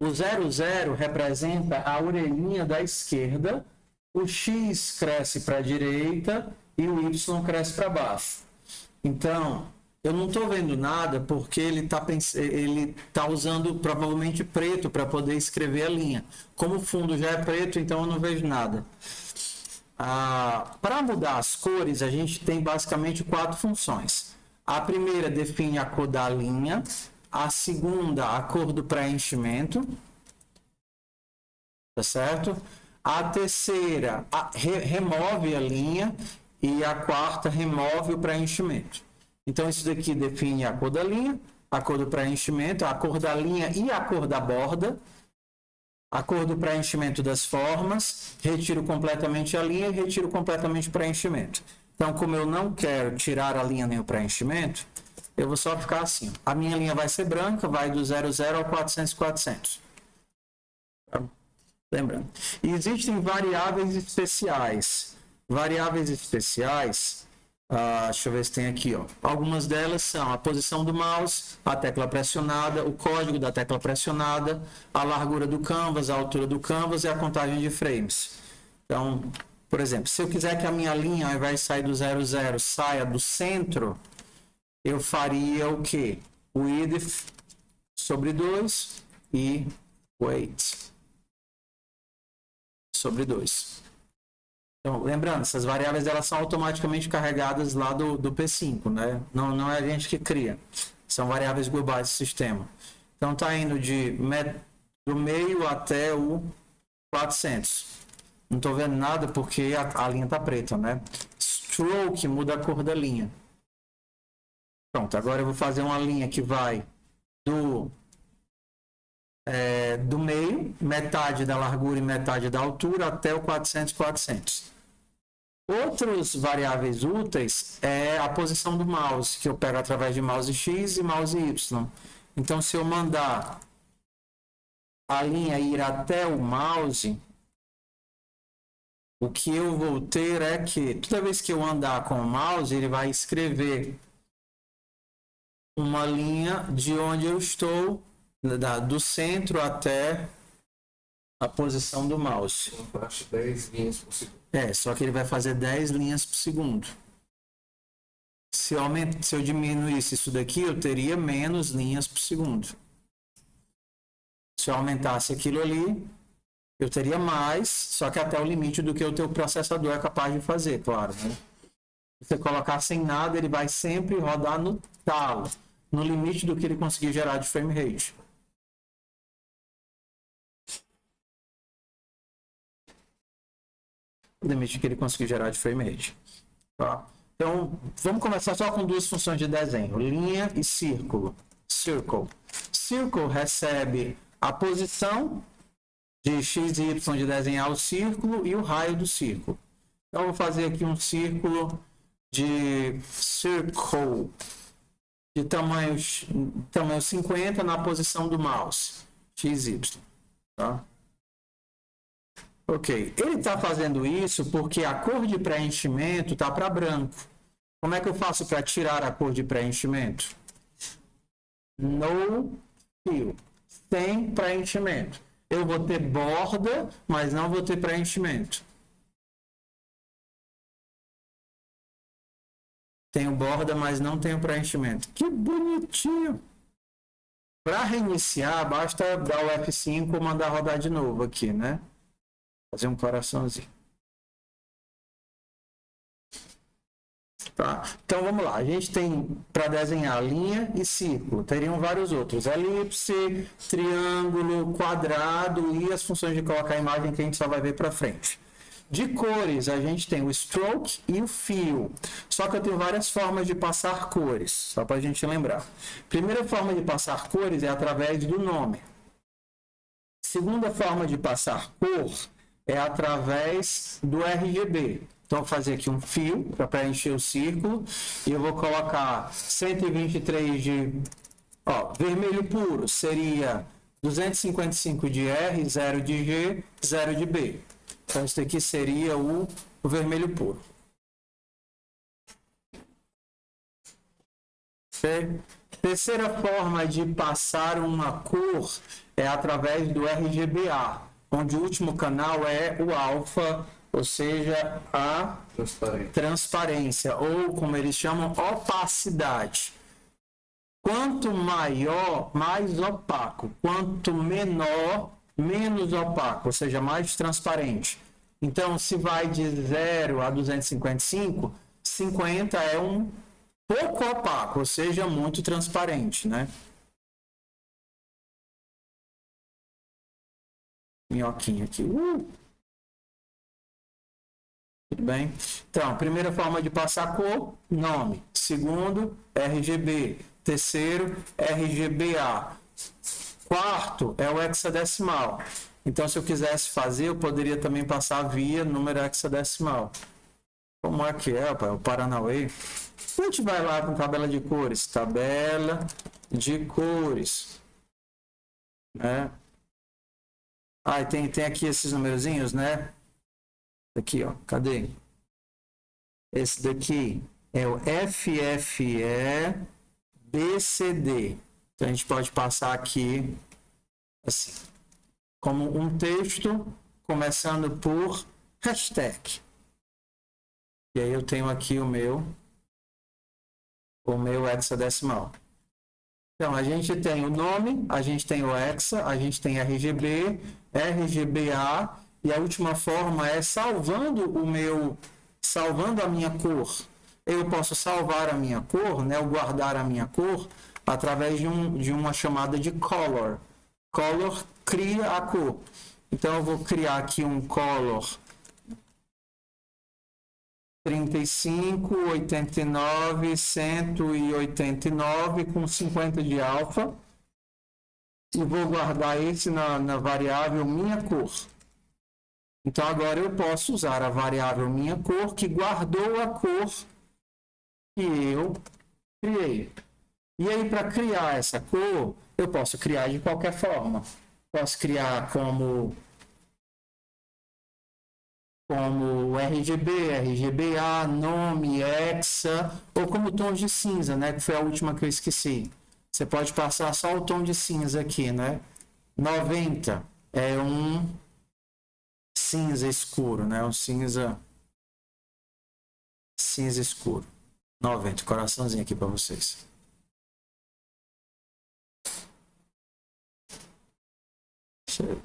o 00 representa a orelhinha da esquerda, o X cresce para a direita e o Y cresce para baixo. Então, eu não estou vendo nada porque ele tá usando provavelmente preto para poder escrever a linha. Como o fundo já é preto, então eu não vejo nada. Para mudar as cores, a gente tem basicamente 4 funções. A primeira define a cor da linha, a segunda a cor do preenchimento, tá certo? A terceira remove a linha e a quarta remove o preenchimento. Então, isso daqui define a cor da linha, a cor do preenchimento, a cor da linha e a cor da borda, a cor do preenchimento das formas, retiro completamente a linha e retiro completamente o preenchimento. Então, como eu não quero tirar a linha nem o preenchimento, eu vou só ficar assim. A minha linha vai ser branca, vai do 00 ao 400 400. Lembrando. E existem variáveis especiais. Variáveis especiais, deixa eu ver se tem aqui, ó. Algumas delas são a posição do mouse, a tecla pressionada, o código da tecla pressionada, a largura do canvas, a altura do canvas e a contagem de frames. Então, por exemplo, se eu quiser que a minha linha, ao invés de sair do 00, saia do centro, eu faria o quê? Width sobre 2 e weight sobre 2. Então, lembrando, essas variáveis elas são automaticamente carregadas lá do P5, né? Não é a gente que cria. São variáveis globais do sistema. Então, está indo do meio até o 400. Não estou vendo nada porque a linha está preta, né? Stroke muda a cor da linha. Pronto, agora eu vou fazer uma linha que vai do meio, metade da largura e metade da altura, até o 400, 400. Outros variáveis úteis é a posição do mouse, que eu pego através de mouse X e mouse Y. Então, se eu mandar a linha ir até o mouse, o que eu vou ter é que toda vez que eu andar com o mouse, ele vai escrever uma linha de onde eu estou, do centro até a posição do mouse. Eu acho 10 linhas por segundo. Só que ele vai fazer 10 linhas por segundo. Se eu diminuísse isso daqui, eu teria menos linhas por segundo. Se eu aumentasse aquilo ali, eu teria mais, só que até o limite do que o teu processador é capaz de fazer, claro, né? você colocar sem nada, ele vai sempre rodar no talo, no limite do que ele conseguir gerar de frame rate. O limite que ele conseguir gerar de frame rate. Tá? Então, vamos começar só com duas funções de desenho, linha e círculo. Circle. Circle recebe a posição de x e y de desenhar o círculo e o raio do círculo. Então, eu vou fazer aqui um círculo de circle de tamanho 50 na posição do mouse, x, y. Tá? Ok, ele está fazendo isso porque a cor de preenchimento está para branco. Como é que eu faço para tirar a cor de preenchimento? No fill, sem preenchimento. Eu vou ter borda, mas não vou ter preenchimento. Tenho borda, mas não tenho preenchimento. Que bonitinho! Para reiniciar, basta dar o F5 ou mandar rodar de novo aqui, né? Fazer um coraçãozinho. Tá? Então vamos lá. A gente tem para desenhar linha e círculo. Teriam vários outros. Elipse, triângulo, quadrado e as funções de colocar a imagem que a gente só vai ver para frente. De cores, a gente tem o stroke e o fill. Só que eu tenho várias formas de passar cores, só para a gente lembrar. Primeira forma de passar cores é através do nome. Segunda forma de passar cor é através do RGB. Então, vou fazer aqui um fio para preencher o círculo e eu vou colocar 123 de vermelho puro, seria 255 de R, 0 de G, 0 de B. Então, isso aqui seria o vermelho puro. Terceira forma de passar uma cor é através do RGBA, onde o último canal é o alfa, ou seja, a transparência, ou como eles chamam, opacidade. Quanto maior, mais opaco. Quanto menor, menos opaco, ou seja, mais transparente. Então, se vai de 0 a 255, 50 é um pouco opaco, ou seja, muito transparente, né? Minhoquinho aqui. Tudo bem? Então, primeira forma de passar cor, nome. Segundo, RGB. Terceiro, RGBA. Quarto é o hexadecimal. Então, se eu quisesse fazer, eu poderia também passar via número hexadecimal. Como é que é, pai? O Paranauê. A gente vai lá com tabela de cores. Tabela de cores. Né? Ah, e tem aqui esses numerozinhos, né? Aqui, ó. Cadê? Esse daqui é o FFE BCD. Então, a gente pode passar aqui assim, como um texto começando por hashtag. E aí eu tenho aqui o meu hexadecimal. Então, a gente tem o nome, a gente tem o hexa, a gente tem RGB, RGBA, e a última forma é salvando a minha cor. Eu posso salvar a minha cor, né, ou guardar a minha cor, através de uma chamada de color. Color cria a cor. Então, eu vou criar aqui um color 35, 89, 189 com 50 de alfa. E vou guardar esse na variável minha cor. Então, agora eu posso usar a variável minha cor, que guardou a cor que eu criei. E aí, para criar essa cor, eu posso criar de qualquer forma. Posso criar como RGB, RGBA, nome, hexa, ou como tons de cinza, né? Que foi a última que eu esqueci. Você pode passar só o tom de cinza aqui, né? 90 é um cinza escuro, né? Um cinza escuro. 90, coraçãozinho aqui para vocês.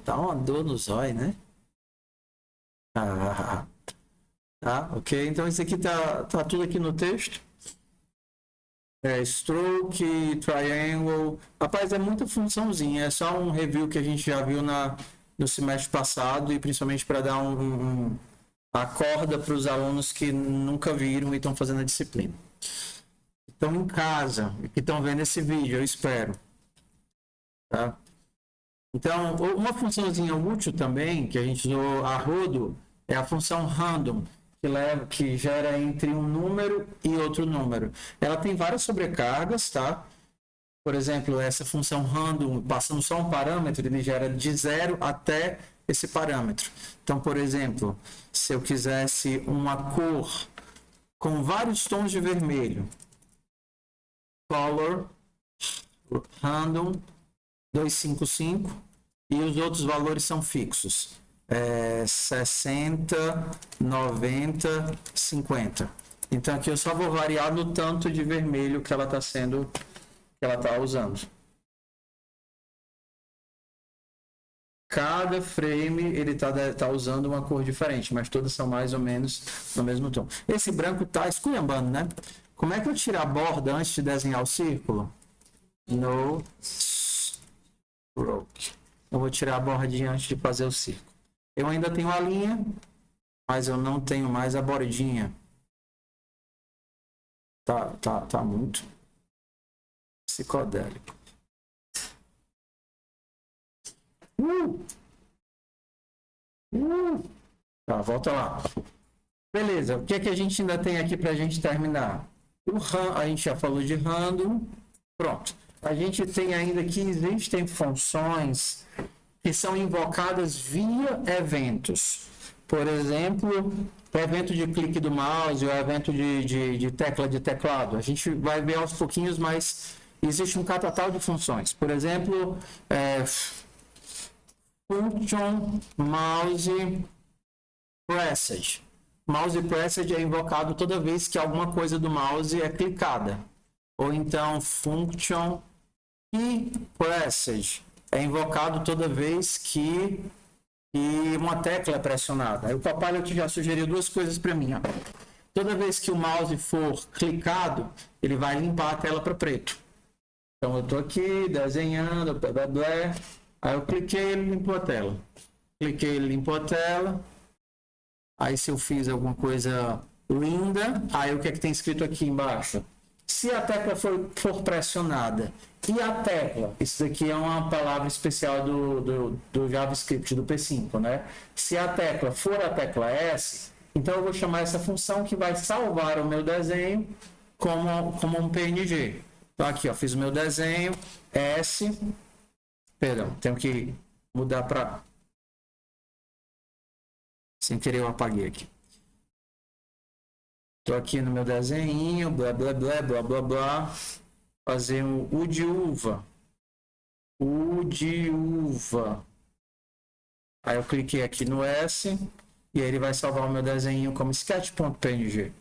Dá uma dor no zóio, né? Então Tá? Ok? Então isso aqui tá tudo aqui no texto. Stroke, triangle. Rapaz, é muita funçãozinha. É só um review que a gente já viu no semestre passado e principalmente para dar a corda para os alunos que nunca viram e estão fazendo a disciplina. Estão em casa e que estão vendo esse vídeo, eu espero. Tá? Então, uma funçãozinha útil também, que a gente usou a rodo, é a função random, que gera entre um número e outro número. Ela tem várias sobrecargas, tá? Por exemplo, essa função random, passando só um parâmetro, ele gera de 0 até esse parâmetro. Então, por exemplo, se eu quisesse uma cor com vários tons de vermelho, color random 255, e os outros valores são fixos. 60, 90, 50. Então aqui eu só vou variar no tanto de vermelho que ela está usando. Cada frame ele tá usando uma cor diferente, mas todas são mais ou menos no mesmo tom. Esse branco tá esculhambando, né? Como é que eu tiro a borda antes de desenhar o círculo? No stroke. Eu vou tirar a bordinha antes de fazer o círculo. Eu ainda tenho a linha, mas eu não tenho mais a bordinha. Tá muito psicodélico. Tá, volta lá. Beleza, o que é que a gente ainda tem aqui pra gente terminar? A gente já falou de random. Pronto. A gente tem ainda que existem funções que são invocadas via eventos. Por exemplo, o evento de clique do mouse, o evento de tecla de teclado. A gente vai ver aos pouquinhos, mas existe um catatal de funções. Por exemplo, function mouse pressed. Mouse pressed é invocado toda vez que alguma coisa do mouse é clicada. Ou então function key pressed é invocado toda vez que uma tecla é pressionada. Aí o Copilot já sugeriu duas coisas para mim. Ó. Toda vez que o mouse for clicado, ele vai limpar a tela para preto. Então eu estou aqui desenhando, blá, blá, aí eu cliquei, ele limpou a tela. Cliquei, ele limpou a tela. Aí se eu fiz alguma coisa linda, aí o que é que tem escrito aqui embaixo? Se a tecla for pressionada e a tecla, isso daqui é uma palavra especial do JavaScript, do P5, né? Se a tecla for a tecla S, então eu vou chamar essa função que vai salvar o meu desenho como um PNG. Então aqui, ó, fiz o meu desenho, S, perdão, tenho que mudar para... Sem querer eu apaguei aqui. Estou aqui no meu desenho, blá, blá, blá, blá, blá, blá. Fazer um U de uva. U de uva. Aí eu cliquei aqui no S e aí ele vai salvar o meu desenho como sketch.png.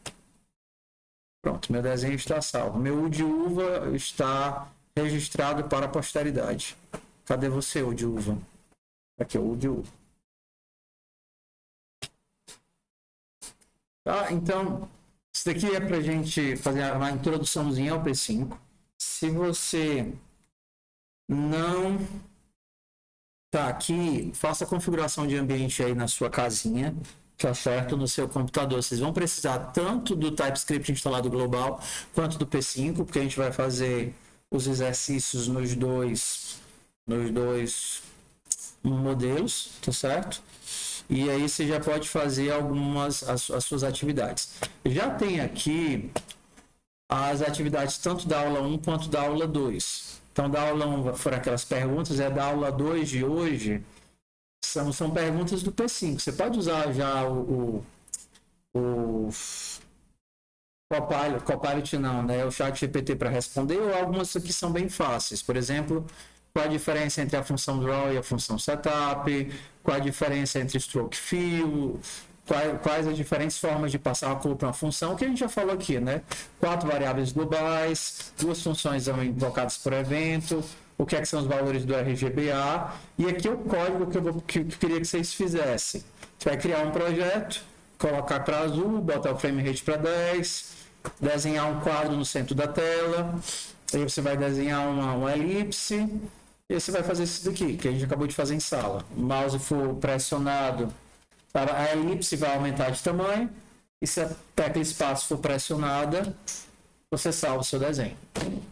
Pronto, meu desenho está salvo. Meu U de uva está registrado para a posteridade. Cadê você, U de uva? Aqui, o U de uva. Tá, então... Isso daqui é para a gente fazer uma introduçãozinha ao P5. Se você não está aqui, faça a configuração de ambiente aí na sua casinha, tá certo? No seu computador. Vocês vão precisar tanto do TypeScript instalado global, quanto do P5, porque a gente vai fazer os exercícios nos dois modelos, tá certo? E aí você já pode fazer as suas atividades. Já tem aqui as atividades tanto da aula 1 quanto da aula 2. Então, da aula 1 foram aquelas perguntas, da aula 2 de hoje são perguntas do P5. Você pode usar já o Copilot não, né? O ChatGPT para responder, ou algumas aqui são bem fáceis. Por exemplo, qual a diferença entre a função draw e a função setup? Qual a diferença entre stroke fill? Quais as diferentes formas de passar a cor para uma função, que a gente já falou aqui, né? 4 variáveis globais, 2 funções são invocadas por evento, o que são os valores do RGBA, e aqui é o código que eu queria que vocês fizessem. Você vai criar um projeto, colocar para azul, botar o frame rate para 10, desenhar um quadro no centro da tela, aí você vai desenhar uma elipse, e você vai fazer isso daqui, que a gente acabou de fazer em sala. O mouse for pressionado, a elipse vai aumentar de tamanho, e se a tecla espaço for pressionada, você salva o seu desenho.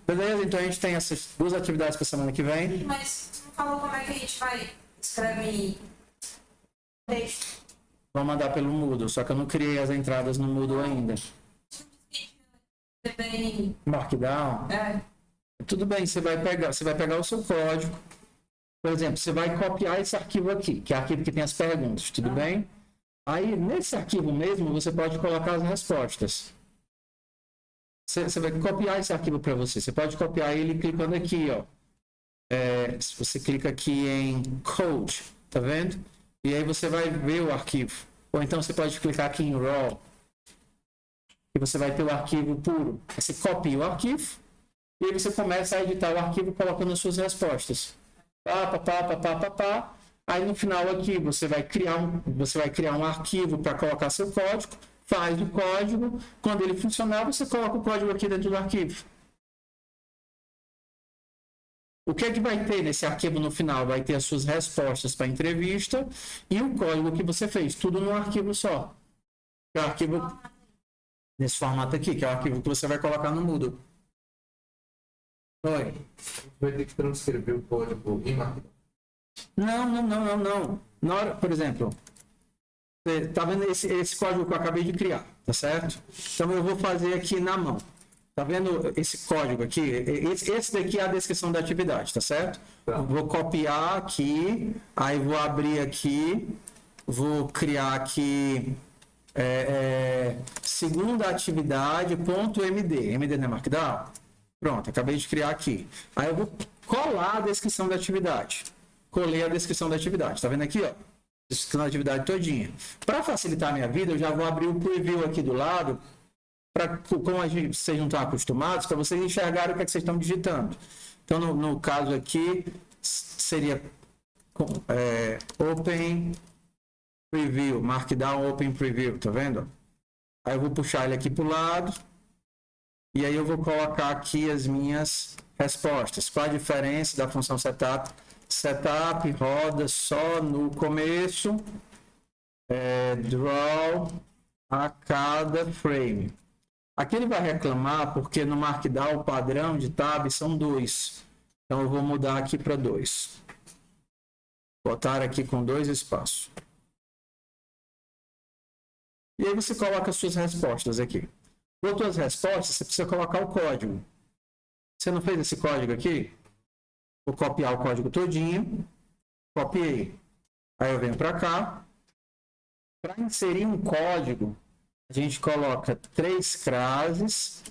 Beleza? Então a gente tem essas 2 atividades para semana que vem. Mas você não falou como é que a gente vai escrever texto? Vou mandar pelo Moodle, só que eu não criei as entradas no Moodle ainda. Bem, Markdown? Tudo bem, você vai pegar o seu código. Por exemplo, você vai copiar esse arquivo aqui, que é o arquivo que tem as perguntas, tudo bem? Aí, nesse arquivo mesmo, você pode colocar as respostas. Você vai copiar esse arquivo para você. Você pode copiar ele clicando aqui, ó. Se você clica aqui em Code, tá vendo? E aí você vai ver o arquivo. Ou então você pode clicar aqui em Raw. E você vai ter o arquivo puro. Você copia o arquivo. E aí você começa a editar o arquivo colocando as suas respostas. Aí no final aqui você vai criar um arquivo para colocar seu código. Faz o código, quando ele funcionar, você coloca o código aqui dentro do arquivo. O que é que vai ter nesse arquivo no final? Vai ter as suas respostas para a entrevista e o código que você fez, tudo num arquivo só. É o arquivo nesse formato aqui, que é o arquivo que você vai colocar no Moodle. Oi. Vai ter que transcrever o código em Markdown. Não. Na hora, por exemplo, você tá vendo esse código que eu acabei de criar, tá certo? Então eu vou fazer aqui na mão. Tá vendo esse código aqui? Esse daqui é a descrição da atividade, tá certo? Tá. Eu vou copiar aqui, aí vou abrir aqui, vou criar aqui segunda atividade, .md. MD não é Markdown? Pronto, acabei de criar aqui. Aí eu vou colar a descrição da atividade. Colei a descrição da atividade. Tá vendo aqui, ó? Descrição da atividade todinha. Para facilitar a minha vida, eu já vou abrir o preview aqui do lado, como vocês não estão acostumados, para vocês enxergarem o que, é que vocês estão digitando. Então, no caso aqui, seria Open Preview, Markdown Open Preview, tá vendo? Aí eu vou puxar ele aqui para o lado, e aí eu vou colocar aqui as minhas respostas. Qual a diferença da função setup? Setup roda só no começo, draw a cada frame. Aqui ele vai reclamar porque no Markdown o padrão de tab são 2. Então eu vou mudar aqui para 2. Botar aqui com 2 espaços. E aí você coloca as suas respostas aqui. Botou as respostas, você precisa colocar o código. Você não fez esse código aqui? Vou copiar o código todinho. Copiei. Aí eu venho para cá. Para inserir um código, a gente coloca 3 classes,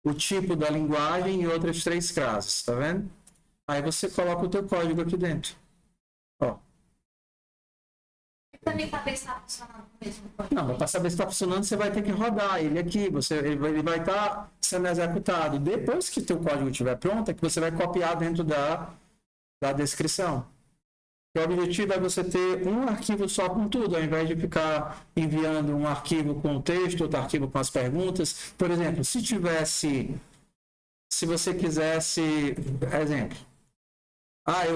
o tipo da linguagem e outras 3 classes, tá vendo? Aí você coloca o teu código aqui dentro. Ó. Eu também saber se está funcionando mesmo. Não, para saber se está funcionando, você vai ter que rodar ele aqui. Ele vai estar sendo executado. Depois que o teu código estiver pronto, é que você vai copiar dentro da descrição. O objetivo é você ter um arquivo só com tudo, ao invés de ficar enviando um arquivo com o texto, outro arquivo com as perguntas. Por exemplo, se você quisesse, exemplo,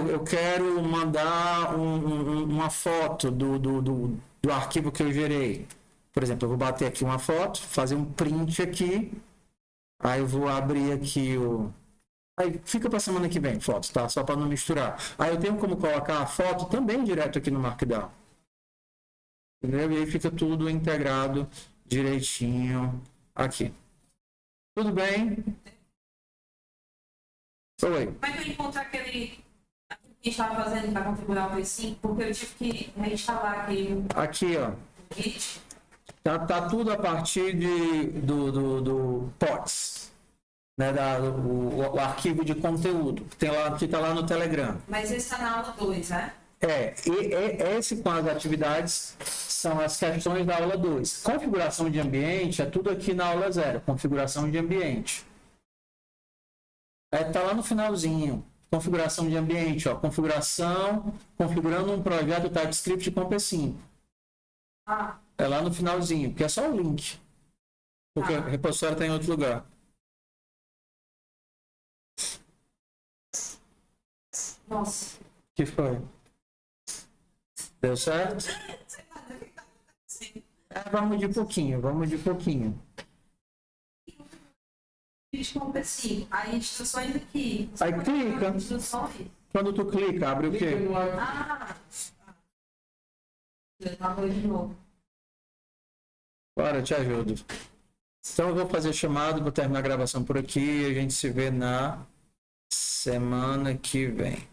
eu quero mandar uma foto do arquivo que eu gerei. Por exemplo, eu vou bater aqui uma foto, fazer um print aqui, aí eu vou abrir aqui Aí fica para semana que vem, fotos, tá? Só para não misturar. Aí eu tenho como colocar a foto também direto aqui no Markdown. Entendeu? E aí fica tudo integrado direitinho aqui. Tudo bem? Oi. Como é que eu encontro aquele que a gente estava fazendo para configurar o V5? Porque eu tive que reinstalar aquele Aqui, ó. kit. Tá tudo a partir do POTS. Né, o arquivo de conteúdo que está lá no Telegram. Mas esse está na aula 2, né? Esse com as atividades são as questões da aula 2. Configuração de ambiente é tudo aqui na aula 0. Configuração de ambiente. Está lá no finalzinho. Configuração de ambiente, ó. Configurando um projeto TypeScript com P5. Ah, É lá no finalzinho, porque é só o link. Porque o repositório está em outro lugar. nossa. O que foi? Deu certo? Sim. Vamos de pouquinho, vamos de pouquinho. Vídeo com o P5. Aí instruções aqui. Aí clica. Instruções. Quando tu clica, abre o Clica quê? no Ah. Eu tava de novo. Bora, eu te ajudo. Então eu vou fazer chamado, vou terminar a gravação por aqui e a gente se vê na semana que vem.